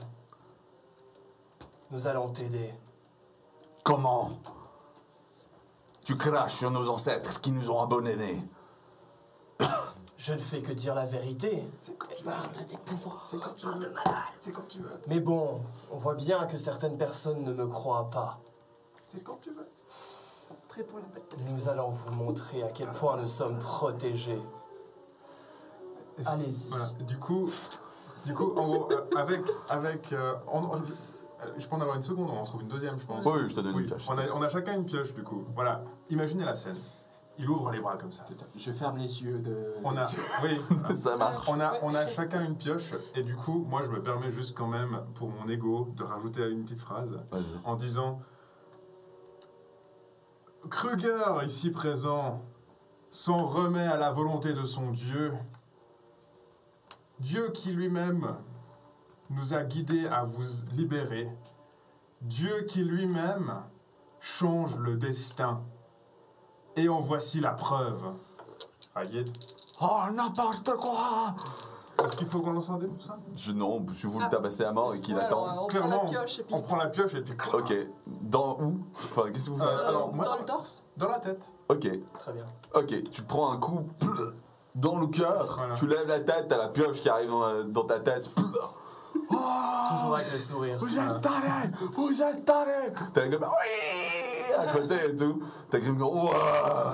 Nous allons t'aider. Comment? Tu craches sur nos ancêtres qui nous ont abandonnés. Je ne fais que dire la vérité. C'est quand tu Parle de tes pouvoirs. C'est quand tu veux. C'est quand tu veux. Mais bon, on voit bien que certaines personnes ne me croient pas. C'est quand tu veux. Prêt pour la bataille. Nous allons vous montrer à quel point nous sommes protégés. Allez-y. Voilà. Du coup, en gros, je peux en avoir une seconde, on en trouve une deuxième, je pense. Oui, je te donne une pioche. On a chacun une pioche, du coup. Voilà. Imaginez la scène. Il ouvre les bras comme ça. Je ferme les yeux de... Oui. Ça marche. On a chacun une pioche, et du coup, moi, je me permets juste quand même, pour mon ego, de rajouter une petite phrase Vas-y. en disant Kruger, ici présent, s'en remet à la volonté de son Dieu. Dieu qui lui-même nous a guidés à vous libérer. Dieu qui lui-même change le destin. Et en voici la preuve. Ayed. Oh, n'importe quoi! Est-ce qu'il faut qu'on lance un dé pour ça? Non, si vous le tabassez à mort et qu'il Ouais, attend. alors, on Clairement, prend la pioche et puis On prend la pioche et puis... Ok. Dans où? Enfin, qu'est-ce que vous faites? alors, moi- dans le torse. Dans la tête. Ok. Très bien. Ok. Tu te prends un coup dans le cœur. Voilà. Tu lèves la tête, t'as la pioche qui arrive dans ta tête. Toujours avec le sourire. Vous êtes tarés! Vous êtes tarés! T'as les gars, oui! À côté et tout. T'as Grimgor, ouah!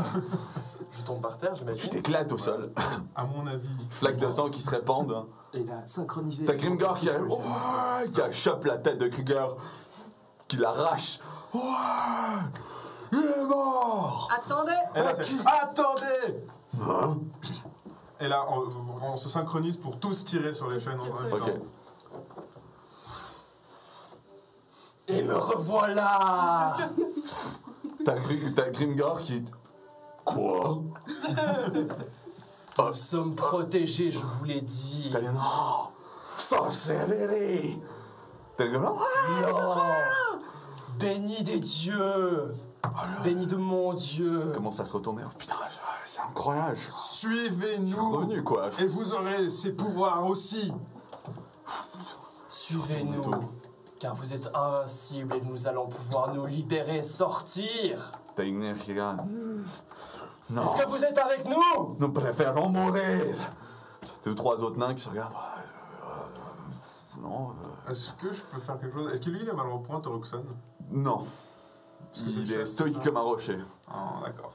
Je tombe par terre, Tu j'imagine. t'éclates au sol. À mon avis... Flaque de sang qui se répandent. Et là, synchronisé. T'as Grimgor qui arrive, ouah! Qui chope la tête de Krieger. Qui l'arrache. Ouah! Il est mort! Attendez. Et là, c'est- Attendez! Et là, on se synchronise pour tous tirer sur les chaînes. Tire sur en les même Ok. temps. Et me revoilà. T'as Grimgor qui. Quoi? Nous sommes protégés, je vous l'ai dit. T'as les non! Sorcellerie! T'as le gars, Non. Béni des dieux. Béni de mon Dieu. commence à se retourner. Oh, putain, c'est incroyable. Je suis Suivez-nous revenu quoi. et vous aurez ces pouvoirs aussi. Suivez-nous, car vous êtes invincibles et nous allons pouvoir nous libérer, sortir. T'as Ignir qui regarde. Non, Est-ce que vous êtes avec nous? nous préférons mourir. Deux ou trois autres nains qui se regardent. Non, Est-ce que je peux faire quelque chose? Est-ce que lui, il est mal au point, Toroxon? non. Parce que c'est Il le est chef, stoïque c'est ça comme un rocher. Ah, d'accord.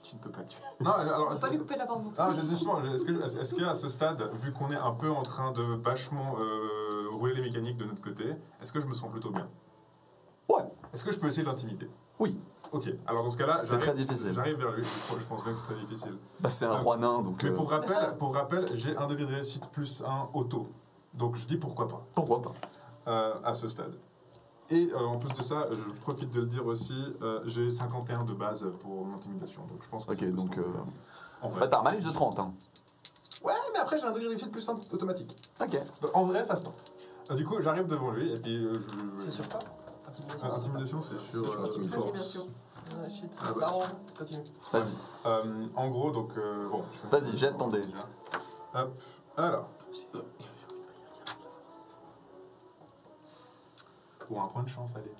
Tu ne peux pas le tuer. Non, alors... On va pas lui couper la barbe non plus. Ah, justement, est-ce qu'à ce stade, vu qu'on est un peu en train de vachement rouler les mécaniques de notre côté, est-ce que je me sens plutôt bien? Ouais. Est-ce que je peux essayer de l'intimider? Oui. Ok, alors dans ce cas-là, C'est très difficile. J'arrive vers lui, je pense bien que c'est très difficile. Bah, c'est un roi nain donc. Mais pour rappel, j'ai un degré de réussite plus un auto. Donc je dis pourquoi pas, Pourquoi pas? à ce stade. Et en plus de ça, je profite de le dire aussi, j'ai 51 de base pour l'intimidation. Donc je pense que ça Ok, peut donc. se tenter. En vrai. Bah, t'as un malus de 30, hein. Ouais, mais après j'ai un degré de réussite plus un automatique. Ok. Donc, en vrai, ça se tente. Du coup, j'arrive devant lui et puis C'est sur quoi? Intimidation, c'est sur intimidation. Intimidation. Ah, shit, Ah, ouais. pardon, continue. Vas-y. En gros, donc bon. Vas-y, jette ton dé. Hop, alors. Pour un point de chance, allez.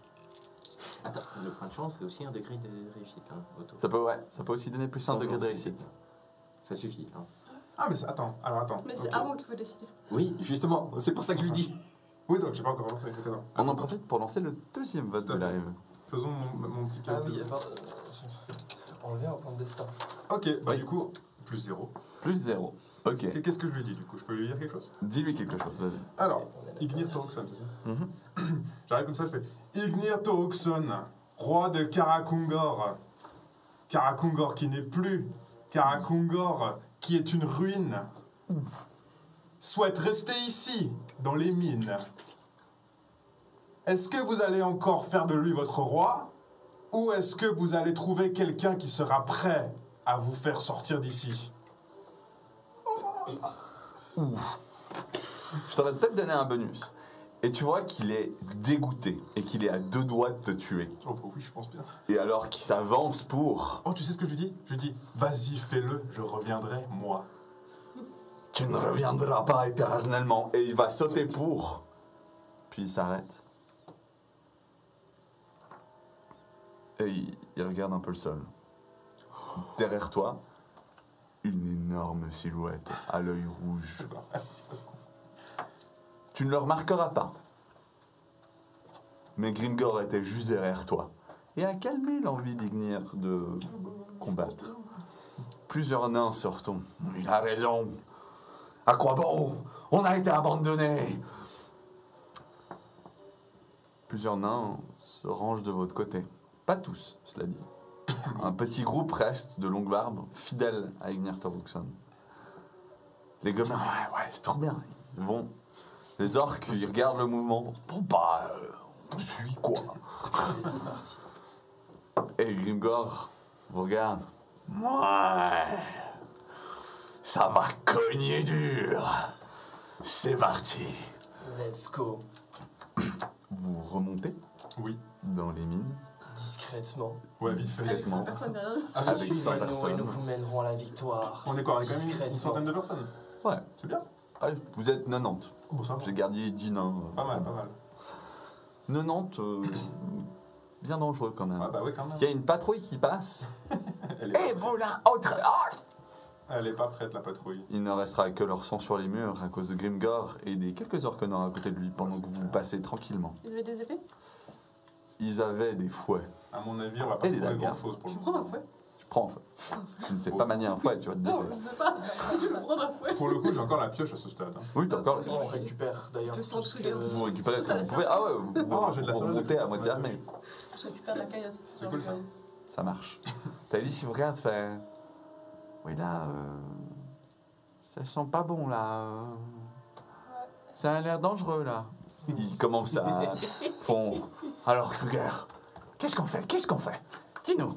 Attends, le point de chance, c'est aussi un degré de réussite. Hein, auto. Ça peut aussi donner plus un Sans degré de lancer. réussite. Ça suffit. Hein. Ah, mais attends, alors attends. Mais c'est Ok. avant qu'il faut décider. Oui, justement, c'est pour ça que je lui dis. Oui, donc j'ai pas encore lancé. Attends. On en profite pour lancer le deuxième vote Tout à de fait. live. Faisons mon petit Ah calcul. oui, enlever un point de destin. Ok, bah Oui. du coup, plus 0. Plus 0. Ok. Qu'est-ce que je lui dis du coup? Je peux lui dire quelque chose? Dis-lui quelque chose, vas-y. Alors, Ignir Toroxon, c'est ça? Mhm. J'arrive comme ça, je fais Ignir Toroxon, roi de Karakungor. Karakungor qui n'est plus. Karakungor qui est une ruine. Souhaite rester ici, dans les mines. Est-ce que vous allez encore faire de lui votre roi? Ou est-ce que vous allez trouver quelqu'un qui sera prêt à vous faire sortir d'ici? Je t'aurais peut-être donné un bonus. Et tu vois qu'il est dégoûté et qu'il est à deux doigts de te tuer. Oh bah oui, je pense bien. Et alors qu'il s'avance pour... Oh, tu sais ce que je lui dis? Je lui dis, vas-y, fais-le, je reviendrai, moi. Tu ne reviendras pas éternellement. Et il va sauter pour... Puis il s'arrête. Et il regarde un peu le sol. Derrière toi, une énorme silhouette à l'œil rouge. Tu ne le remarqueras pas. Mais Grimgor était juste derrière toi et a calmé l'envie d'Ignir de combattre. Plusieurs nains se retournent. Il a raison. À quoi bon? On a été abandonnés. Plusieurs nains se rangent de votre côté. Pas tous, cela dit. Un petit groupe reste de longue barbe, fidèle à Ignir Toroxon. Les gobelins, ouais, c'est trop bien. Ils vont. Les orques, ils regardent le mouvement. Bon, bah, on suit quoi. Allez, c'est parti. Et Grimgor vous regarde. Ouais. Ça va cogner dur. C'est parti. Let's go. Vous remontez Oui. dans les mines. Discrètement. Ouais, Avec Discrètement. 100 personnes derrière nous. Ah, Avec 100 Suivez-nous et personnes. nous vous mènerons à la victoire. on est quoi? On est quand même une Discrètement. centaine de personnes. Ouais. C'est bien. Ah, vous êtes 90. Bon, ça va. J'ai gardé 10 nains. Pas mal, pas mal. 90, bien dangereux quand même. Ah bah oui, quand même. Il y a une patrouille qui passe. Elle est, Et voilà, autre. elle est pas prête, la patrouille. Il ne restera que leur sang sur les murs à cause de Grimgor et des quelques orques-noirs à côté de lui pendant que vous passez tranquillement. Ils avaient des épées? Ils avaient des fouets. À mon avis, on va pas Et des trouver dagues. grand-chose pour Je le prends moment. un fouet. Je prends un fouet. Tu ne sais pas manier un fouet, tu vas te blesser. Non, je sais pas. Je vais prendre un fouet. Pour le coup, j'ai encore la pioche à ce stade. Hein. Oui, t'as encore. On récupère d'ailleurs. Je sens tout ce que que- Vous récupérez ce que Tout à vous la pouvez. Ah ouais, vous, Oh, j'ai de la vous salade de remontez à fruits moitié sur ma armé. Je récupère la caillasse. C'est cool, ça. Ça marche. Thaïlis, il vous regarde, fait. Oui, là. Ça sent pas bon, là. Ça a l'air dangereux, là. Il commence à fondre. Alors, Kruger, qu'est-ce qu'on fait? Qu'est-ce qu'on fait? Dis-nous.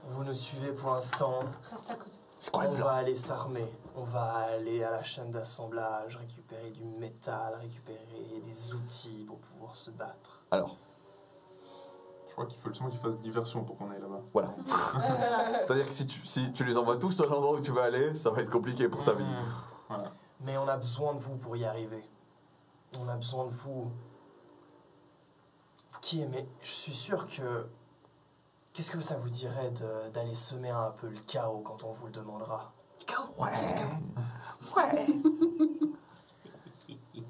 Vous nous suivez pour l'instant. Reste à côté. C'est quoi le On plan? va aller s'armer. On va aller à la chaîne d'assemblage, récupérer du métal, récupérer des outils pour pouvoir se battre. Alors, Je crois qu'il faut le son qu'il fasse diversion pour qu'on aille là-bas. voilà. C'est-à-dire que si tu les envoies tous à l'endroit où tu vas aller, ça va être compliqué pour ta vie. Voilà. Mais on a besoin de vous pour y arriver. On a besoin de vous. Vous qui aimez. Je suis sûr que. Qu'est-ce que ça vous dirait d'aller semer un peu le chaos quand on vous le demandera? Ouais. Ouais.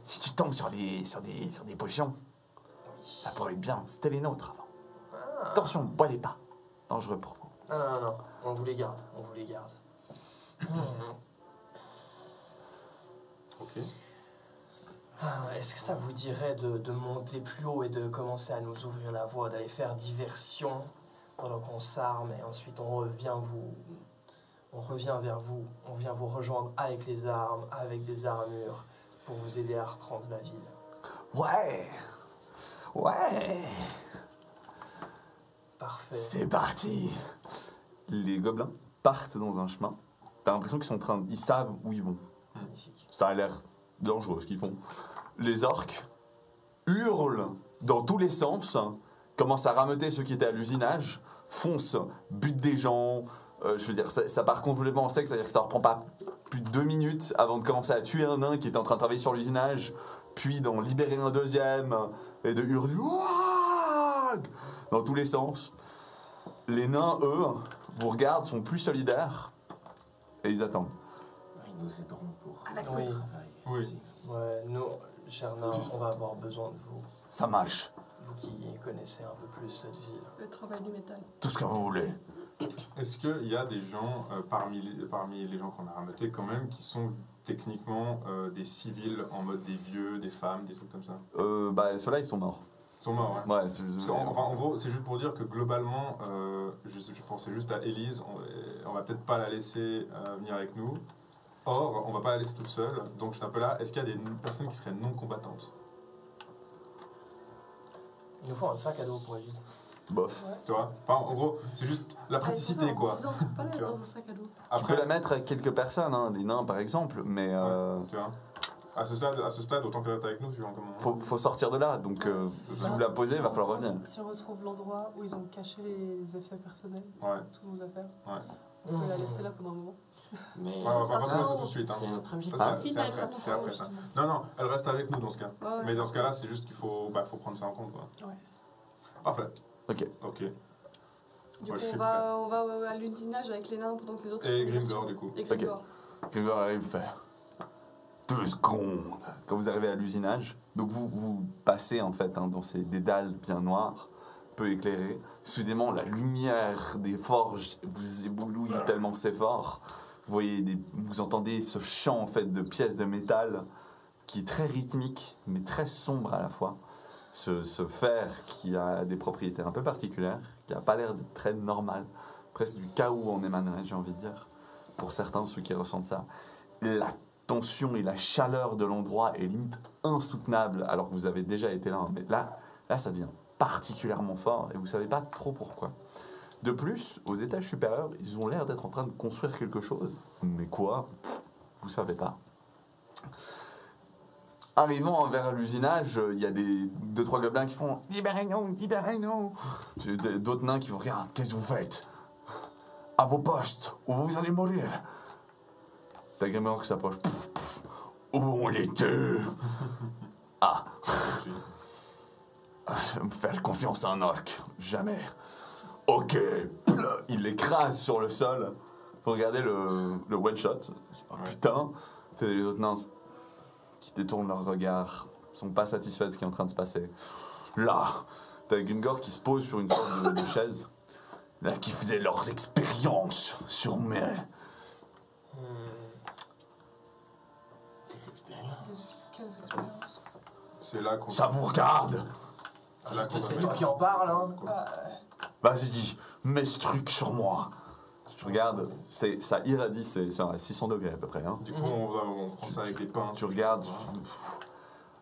Si tu tombes sur des potions, ça pourrait être bien. C'était les nôtres avant. Attention, bois-les pas. Dangereux pour vous. Non, non, non, on vous les garde. On vous les garde. Ok. Est-ce que ça vous dirait de monter plus haut et de commencer à nous ouvrir la voie, d'aller faire diversion pendant qu'on s'arme et ensuite on revient vers vous, on vient vous rejoindre avec les armes, avec des armures pour vous aider à reprendre la ville. Ouais. Ouais. Parfait. C'est parti. Les gobelins partent dans un chemin. T'as l'impression qu'ils sont ils savent où ils vont. Magnifique. Ça a l'air dangereux ce qu'ils font. Les orques hurlent dans tous les sens, commencent à rameuter ceux qui étaient à l'usinage, foncent, butent des gens. Je veux dire, ça part complètement en steak, c'est-à-dire que ça ne reprend pas plus de 2 minutes avant de commencer à tuer un nain qui était en train de travailler sur l'usinage, puis d'en libérer un deuxième, et de hurler Ouah dans tous les sens. Les nains, eux, vous regardent, sont plus solidaires, et ils attendent. Ils nous aideront pour Oui. le travail. Oui. aussi. Ouais, nous, chers nains, on va avoir besoin de vous. Ça marche. Vous qui connaissez un peu plus cette ville. Le travail du métal. Tout ce que vous voulez. Est-ce qu'il y a des gens parmi les gens qu'on a rameutés quand même qui sont techniquement des civils en mode des vieux, des femmes, des trucs comme ça? Bah, ceux-là, ils sont morts. Ils sont morts, hein. Ouais, En gros, c'est juste pour dire que globalement, je pensais juste à Élise, on va peut-être pas la laisser venir avec nous. Or, on va pas la laisser toute seule, donc je suis un peu là. Est-ce qu'il y a des personnes qui seraient non combattantes? Il nous faut un sac à dos pour Élise. bof. Tu vois? Enfin, en gros, c'est juste la praticité, quoi. Tu peux pas la Tu mettre vois. dans un sac à dos. Tu peux la mettre avec quelques personnes, hein, les nains par exemple, mais Tu vois? À ce stade, autant qu'elle reste avec nous, tu vois comment. faut sortir de là. Donc si vous la posez, il va falloir revenir. Si on retrouve l'endroit où ils ont caché les effets personnels, Ouais. toutes nos affaires, Ouais. on peut la laisser là pendant un moment. Mais Ouais, on va Ça, pas ça, faire ça ça, tout de suite. Hein. c'est notre avis. Ça, Ah. c'est après, c'est après ça. Non, non, elle reste avec nous dans ce cas. Ouais, ouais. Mais dans ce cas-là, c'est juste qu'il faut prendre ça en compte, quoi. Ouais. Parfait. Ok. Ok. Du Moi, coup, je suis on va à l'usinage avec les nains pendant que les autres. Et font Grimgor, du coup. Et Grimgor. Grégoire arrive, fait 2 secondes. Quand vous arrivez à l'usinage, donc vous passez en fait dans ces dédales bien noirs, peu éclairés. Soudainement, la lumière des forges vous éblouit tellement c'est fort. Vous voyez, vous entendez ce chant en fait de pièces de métal qui est très rythmique, mais très sombre à la fois. Ce fer qui a des propriétés un peu particulières, qui n'a pas l'air d'être très normal, presque du chaos en émanerait, j'ai envie de dire, pour certains, ceux qui ressentent ça. La tension et la chaleur de l'endroit est limite insoutenable, alors que vous avez déjà été là, hein. Mais là, ça devient particulièrement fort, et vous ne savez pas trop pourquoi. De plus, aux étages supérieurs, ils ont l'air d'être en train de construire quelque chose, mais quoi, vous ne savez pas. Arrivant vers l'usinage, il y a 2-3 gobelins qui font « Libérez-nous, libérez-nous !» D'autres nains qui vous regardent « Qu'est-ce que vous faites ? À vos postes, ou vous allez mourir !» T'as Grimgor qui s'approche. Pouf, pouf. Où on était? Ah, me faire confiance à un orc. Jamais. Ok. Il l'écrase sur le sol. Faut regarder le one-shot. Oh, putain. C'est les autres nains qui détournent leur regard. Sont pas satisfaits de ce qui est en train de se passer. Là, t'as Gungor qui se pose sur une sorte de chaise. Là, qui faisait leurs expériences sur mes... Des expériences. Quelles expériences? C'est là qu'on. Ça vous regarde. C'est là qu'on va C'est mettre- toi qui en parle, hein. Bah, Vas-y, mets ce truc sur moi. Si tu regardes, ça irradie, c'est à 600 degrés à peu près. Hein. Du coup, on prend ça avec les pinces. Tu regardes.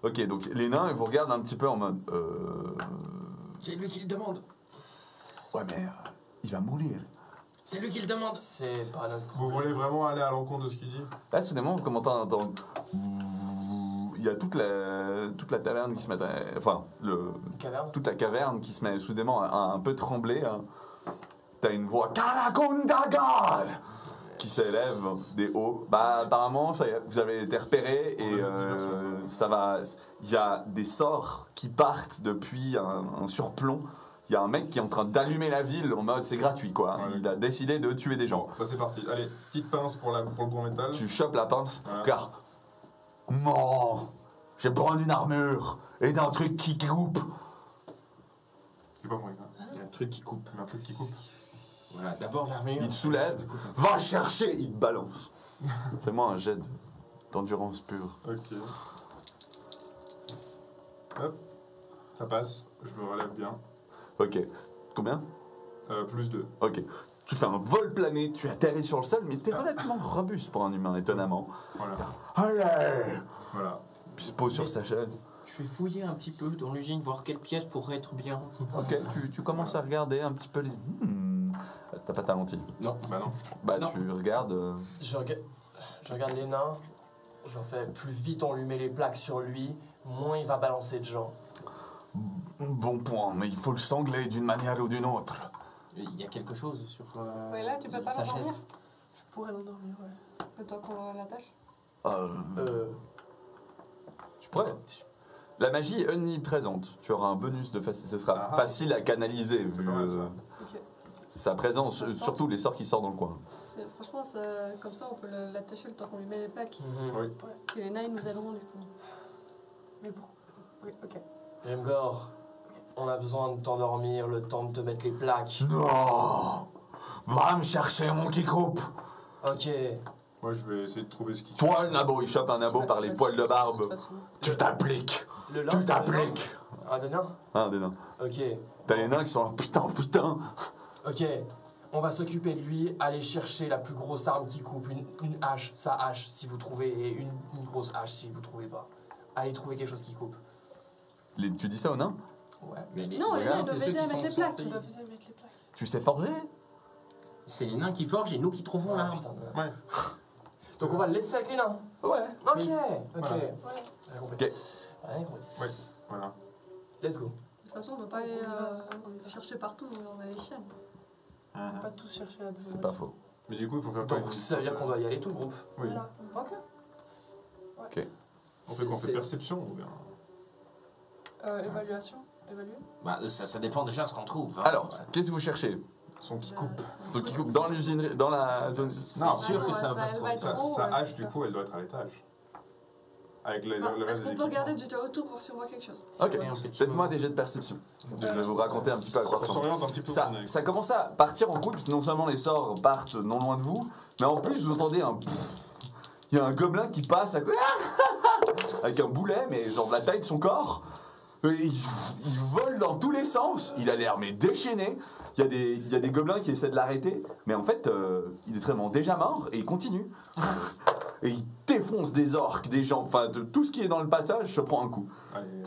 Ok, donc les nains, ils vous regardent un petit peu en mode. C'est lui qui le demande. Ouais, mais il va mourir. C'est lui qui le demande. C'est pas notre Vous voulez vraiment aller à l'encontre de ce qu'il dit? Là, soudainement, on commence à entendre. Il y a toute la taverne qui se met. Enfin, caverne. toute la caverne qui se met soudainement à un peu trembler. Hein. T'as une voix Karakundagar qui s'élève des hauts. Bah, apparemment, ça y est, vous avez été repérés et ça va. Il y a des sorts qui partent depuis un surplomb. Il y a un mec qui est en train d'allumer la ville en mode c'est gratuit quoi. Ouais. Il a décidé de tuer des gens. Bon, bah c'est parti. Allez, petite pince pour le gros métal. Tu chopes la pince, Voilà. car. Non, j'ai besoin d'une armure et d'un truc qui coupe. C'est pas moi, Il y a un truc qui coupe. mais un truc qui coupe. Voilà, d'abord l'armure. Il te soulève, va chercher, il te balance. Fais-moi un jet d'endurance pure. Ok. Hop. Ça passe. Je me relève bien. Ok. Combien? Plus 2. Ok. Tu fais un vol plané, tu atterris sur le sol, mais t'es relativement robuste pour un humain, étonnamment. Voilà. Allez! Voilà. Puis il se pose sur sa chaise. Je vais fouiller un petit peu dans l'usine, voir quelle pièce pourrait être bien. Ok, tu commences à regarder un petit peu les. T'as pas ta lentille. Non. Bah non. Bah, Non. tu regardes. Je regarde les nains. Je leur fais plus vite on lui met les plaques sur lui, moins il va balancer de gens. Bon point, mais il faut le sangler d'une manière ou d'une autre. Il y a quelque chose sur. Ouais, là, tu peux pas sa chaise. l'endormir je pourrais l'endormir, ouais. le temps qu'on l'attache. Tu pourrais. La magie est omniprésente. Tu auras un bonus de facile. Ce sera Ah. facile à canaliser vu pas mal, ça. Ok. sa présence, surtout les sorts qui sortent dans le coin. Franchement, comme ça, on peut l'attacher le temps qu'on lui met les plaques. Oui. Et les nains, ils nous aideront du coup. Mais pourquoi? Oui, ok. Grimgor, on a besoin de t'endormir, le temps de te mettre les plaques. Non! Va me chercher mon qui coupe! Ok. Moi, je vais essayer de trouver ce qui. Toi, le nabo, il chope un nabo par les poils de barbe. Tu t'appliques! Le lin, Tu t'appliques! Ah, de nain. Ah, des nains. Ok. T'as les nains qui sont là, putain, putain! Ok. On va s'occuper de lui, aller chercher la plus grosse arme qui coupe, une hache, sa hache si vous trouvez, et une grosse hache si vous trouvez pas. Allez trouver quelque chose qui coupe. Tu dis ça aux nains? Ouais. Mais les Non, les nains, ils c'est doivent ceux aider à qui mettre sont les plaques. censés- Tu dois viser mettre les plaques. Tu sais forger? C'est les nains qui forgent et nous qui trouvons Ah, l'arme. putain de merde. Ouais. Donc on va le laisser avec les nains. Ouais. Ok. Oui. Ok. Voilà. Ouais. Allez, compris. Ok. Allez, compris. Voilà. Let's go. De toute façon, on peut pas aller On y va. chercher partout, on a les chiennes. On va pas tous chercher la C'est pas faux. Mais du coup, il faut faire quoi? Donc ça veut dire qu'on doit y aller tout le groupe. Oui. Voilà. Ok. On fait quoi? On fait C'est- perception ou bien? Évaluation. Évaluer. Bah, ça dépend déjà de ce qu'on trouve. hein. Alors, qu'est-ce que vous cherchez? Son qui coupe. Ceux qui coupent dans l'usine, dans la zone. Non, sûr que ça va elle se va être Sa, trop, sa ouais, hache, c'est du ça. coup, elle doit être à l'étage. Avec le Ah, reste Est-ce des qu'on peut équipements. regarder du autour voir si on voit quelque chose? Ok, un petit faites-moi peu. des jets de perception. Je vais vous raconter un petit peu à quoi On ressemble. s'oriente un petit peu. Ça, où on est. ça commence à partir en couille, parce que non seulement les sorts partent non loin de vous, mais en plus vous entendez un pfff. Il y a un gobelin qui passe à côté, avec un boulet, mais genre de la taille de son corps. Et il vole dans tous les sens. Il a l'air mais déchaîné. Il y a des gobelins qui essaient de l'arrêter, mais en fait, il est vraiment déjà mort et il continue. Et il défonce des orques, des gens, enfin tout ce qui est dans le passage se prend un coup. Allez.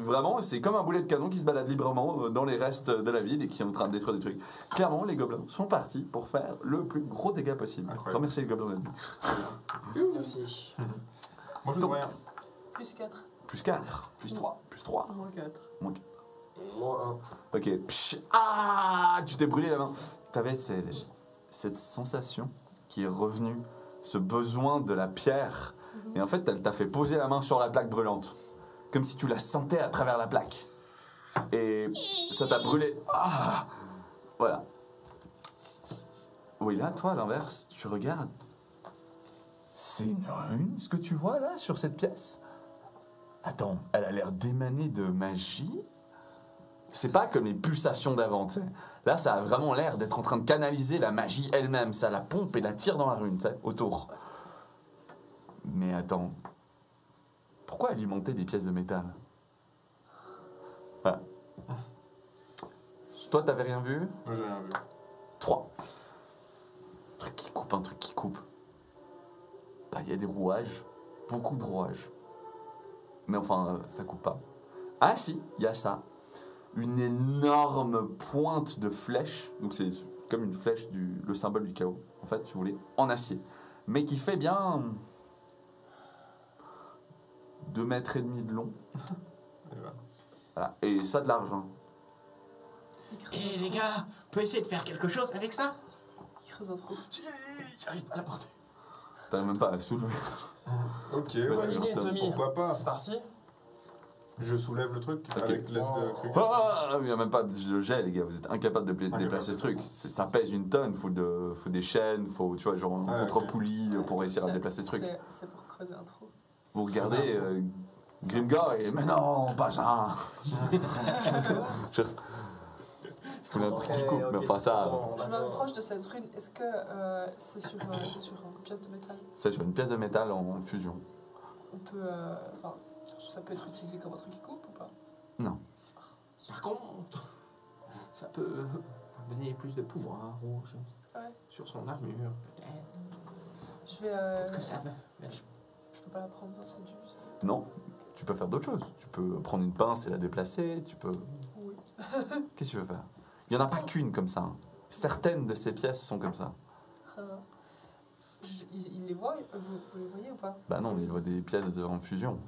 Vraiment, c'est comme un boulet de canon qui se balade librement dans les restes de la ville et qui est en train de détruire des trucs. Clairement, les gobelins sont partis pour faire le plus gros dégât possible. Incroyable. Remerciez les gobelins de la nuit. Merci. Moi, je ne vois rien. Plus 4. Plus 4. Plus 3. Plus 3. Moins 4. Moins Ok. Psh, ah, tu t'es brûlé la main. T'avais cette sensation qui est revenue, ce besoin de la pierre Et en fait, elle t'a fait poser la main sur la plaque brûlante. Comme si tu la sentais à travers la plaque. Et ça t'a brûlé. Ah, voilà. Oui, là, toi, à l'inverse, tu regardes. C'est une rune, ce que tu vois là, sur cette pièce? Attends, elle a l'air d'émaner de magie. C'est pas comme les pulsations d'avant, tu sais. Là, ça a vraiment l'air d'être en train de canaliser la magie elle-même. Ça la pompe et la tire dans la rune, tu sais, autour. Mais attends. Pourquoi alimenter des pièces de métal? Voilà. Toi, t'avais rien vu? Moi, j'ai rien vu. 3. Un truc qui coupe, un truc qui coupe. Bah, il y a des rouages. Beaucoup de rouages. Mais enfin, ça coupe pas. Ah si, il y a ça. Une énorme pointe de flèche. Donc c'est comme une flèche, le symbole du chaos, en fait, si vous voulez, en acier. Mais qui fait bien 2,5 mètres de long. Et voilà. Voilà. Et ça de l'argent. Eh les gars, on peut essayer de faire quelque chose avec ça? Il creuse un trou. J'arrive pas à la porter. T'arrives même pas à soulever. Ok, Bonne idée, Tommy. pourquoi pas? C'est parti. Je soulève le truc avec l'aide de Krug. Ah, il n'y a même pas de jet, les gars. Vous êtes incapables de déplacer ce truc. Ça pèse une tonne. Faut des chaînes, faut, tu vois, genre un Ouais, contre-poulie pour réussir à déplacer le truc. C'est pour creuser un trou. Vous regardez Grimgar et mais non, pas ça. C'est un truc qui coupe, mais enfin ça. Je m'approche de cette rune. Est-ce que c'est sur une pièce de métal? C'est sur une pièce de métal en fusion. On peut. Enfin, ça peut être utilisé comme un truc qui coupe ou pas? Non. Par contre, ça peut amener plus de pouvoir Ouais. sur son armure, peut-être. Je vais. Qu'est-ce que ça veut? Je peux pas la prendre, c'est du. Non. Tu peux faire d'autres choses. Tu peux prendre une pince et la déplacer. Tu peux. Oui. Qu'est-ce que tu veux faire? Il n'y en a pas qu'une comme ça. Certaines de ces pièces sont comme ça. Il les voit, vous les voyez ou pas? Bah non, il voit des pièces en fusion.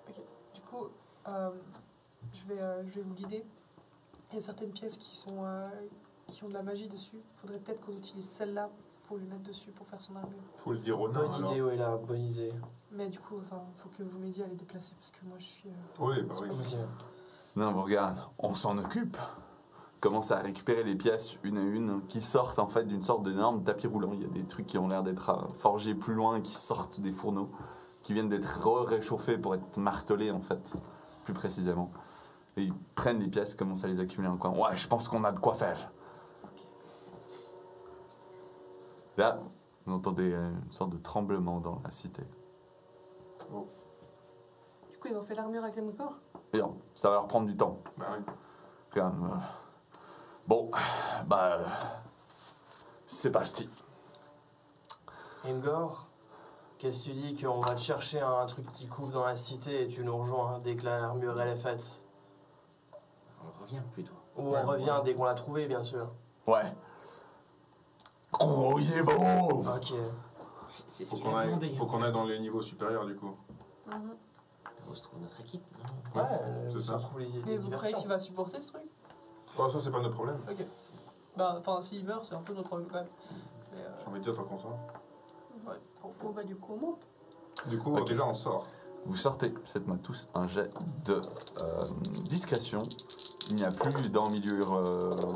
Ok. Du coup, je vais vous guider. Il y a certaines pièces qui ont de la magie dessus. Il faudrait peut-être qu'on utilise celle-là pour lui mettre dessus, pour faire son armure. Faut le dire au nain. Bonne idée, ouais, là, bonne idée. Mais du coup, faut que vous m'aidiez à les déplacer parce que moi je suis. Oui, bah oui. Ok. Non, vous regarde, on s'en occupe. Commence à récupérer les pièces une à une qui sortent en fait d'une sorte d'énorme tapis roulant. Il y a des trucs qui ont l'air d'être forgés plus loin et qui sortent des fourneaux, qui viennent d'être réchauffés pour être martelés en fait, plus précisément. Et ils prennent les pièces, commencent à les accumuler en coin. Ouais, je pense qu'on a de quoi faire. Là, vous entendez une sorte de tremblement dans la cité. Du coup, ils ont fait l'armure à Grimgor. Et non, ça va leur prendre du temps. Bah oui. Regarde, bon, bah, c'est parti. Imgor, qu'est-ce que tu dis qu'on va te chercher un truc qui couvre dans la cité et tu nous rejoins dès que l'armure elle est faite? On revient plutôt. Ou on revient dès qu'on l'a trouvée, bien sûr. Ouais. Grouillez-vous! Ok. C'est ce Faut qu'il qu'on a aille, demandé. faut qu'on aille dans les niveaux supérieurs du coup. On se trouve notre équipe, non? Ouais, c'est ça. on trouve les Mais vous croyez diversions. qu'il va supporter ce truc? Oh, ça, c'est pas notre problème. Ok. Bah, enfin, s'il meurt, c'est un peu notre problème quand même. Mais, J'ai envie de dire tant qu'on sort. ouais, pour Bon, bah, du coup, on monte. Du coup, Ok. déjà, on sort. Vous sortez, faites-moi tous un jet de discrétion. Il n'y a plus d'emmilure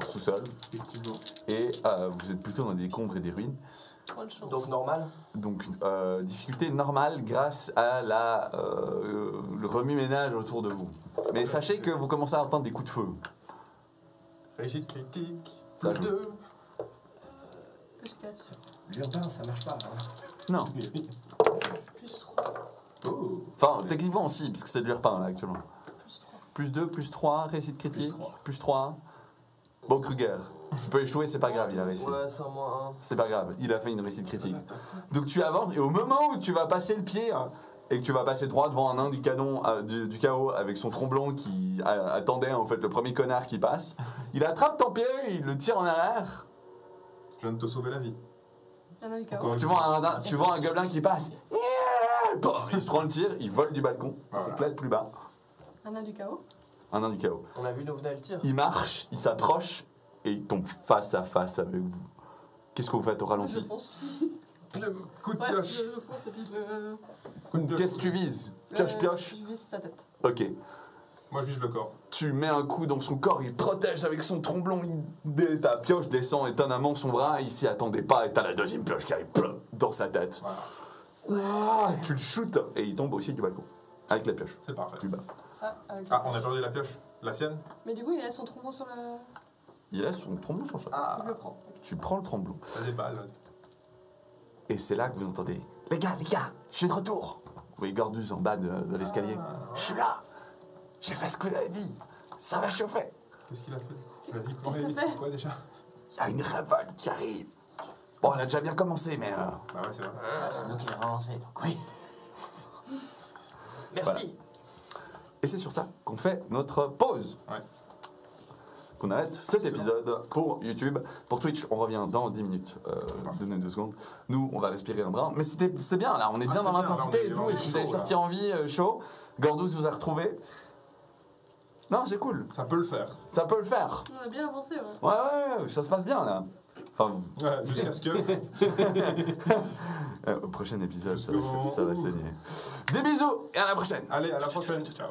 sous-sol. Effectivement. Et vous êtes plutôt dans des décombres et des ruines. Bonne chance. Donc normal. Donc, difficulté normale grâce à le remue-ménage autour de vous. Mais sachez que vous commencez à entendre des coups de feu. Réussite critique. Ça Plus joue. 2. Plus 4. L'urbain, ça marche pas. Hein. Non. Plus 3. Oh. Enfin, techniquement aussi, parce que c'est de l'urpin là actuellement. Plus 3. Plus 2, plus 3, réussite critique. Plus 3. Plus 3. Bon, Kruger. Tu peux échouer, c'est pas grave, il a réussi. Ouais, c'est un moins 1. C'est pas grave, il a fait une réussite critique. Donc tu avances, et au moment où tu vas passer le pied, hein, et que tu vas passer droit devant un nain du canon du chaos avec son tromblon qui attendait en fait le premier connard qui passe, il attrape ton pied, il le tire en arrière. Je viens de te sauver la vie. Il y en a du chaos. Encore Tu vois un gobelin qui passe. Yeah, bon, il se prend le tir, il vole du balcon, il Voilà. s'éclate plus bas. Un nain du chaos. Un nain du chaos. On a vu nous venir le tir. Il marche, il s'approche et il tombe face à face avec vous. Qu'est-ce que vous faites au Je ralenti? fonce. Coup de Ouais, pioche. je fonce et puis je le. Coup de pioche. Qu'est-ce que tu vises? Pioche. Je vise sa tête. Ok. Moi, je vise le corps. Tu mets un coup dans son corps, il protège avec son tromblon, ta pioche descend étonnamment son bras, il s'y attendait pas, et t'as la deuxième pioche qui arrive plum, dans sa tête. Voilà. Ah, tu le shootes, et il tombe aussi du balcon. Avec la pioche. C'est parfait. Tu bats. Avec Ah, on a perdu la pioche. La sienne? Mais du coup, il a son trombon sur le. Il a son tromblon sur le sol. Ah, Je le prends. Tu prends le tromblon. ça déballe. Et c'est là que vous entendez « Les gars, je suis de retour !» Vous voyez Gordus en bas de l'escalier. « Je suis là. J'ai fait ce que vous avez dit. Ça va chauffer. Qu'est-ce qu'il a fait du coup? Il a dit Qu'est-ce que il a t'as dit fait quoi déjà? Il y a une révolte qui arrive. Bon, elle a déjà bien commencé, mais... Bah ouais, c'est vrai. C'est nous qui l'avons lancé, donc oui. Merci. Et c'est sur ça qu'on fait notre pause. Ouais. Qu'on arrête cet épisode pour YouTube. Pour Twitch, on revient dans 10 minutes. Donnez 2 secondes. Nous, on va respirer un brin. Mais c'était bien, là. On est bien c'était dans bien, l'intensité là, on et est tout. vraiment Et puis vous avez chaud, sorti là. en vie chaud. Gordus vous a retrouvé. Non, c'est cool. Ça peut le faire. Ça peut le faire. On a bien avancé, ouais. Ouais, ça se passe bien, là. Enfin, Ouais, jusqu'à ce que. au prochain épisode, ça Jusqu'au moment va où- saigner. Des bisous et à la prochaine. Allez, à la prochaine. Ciao.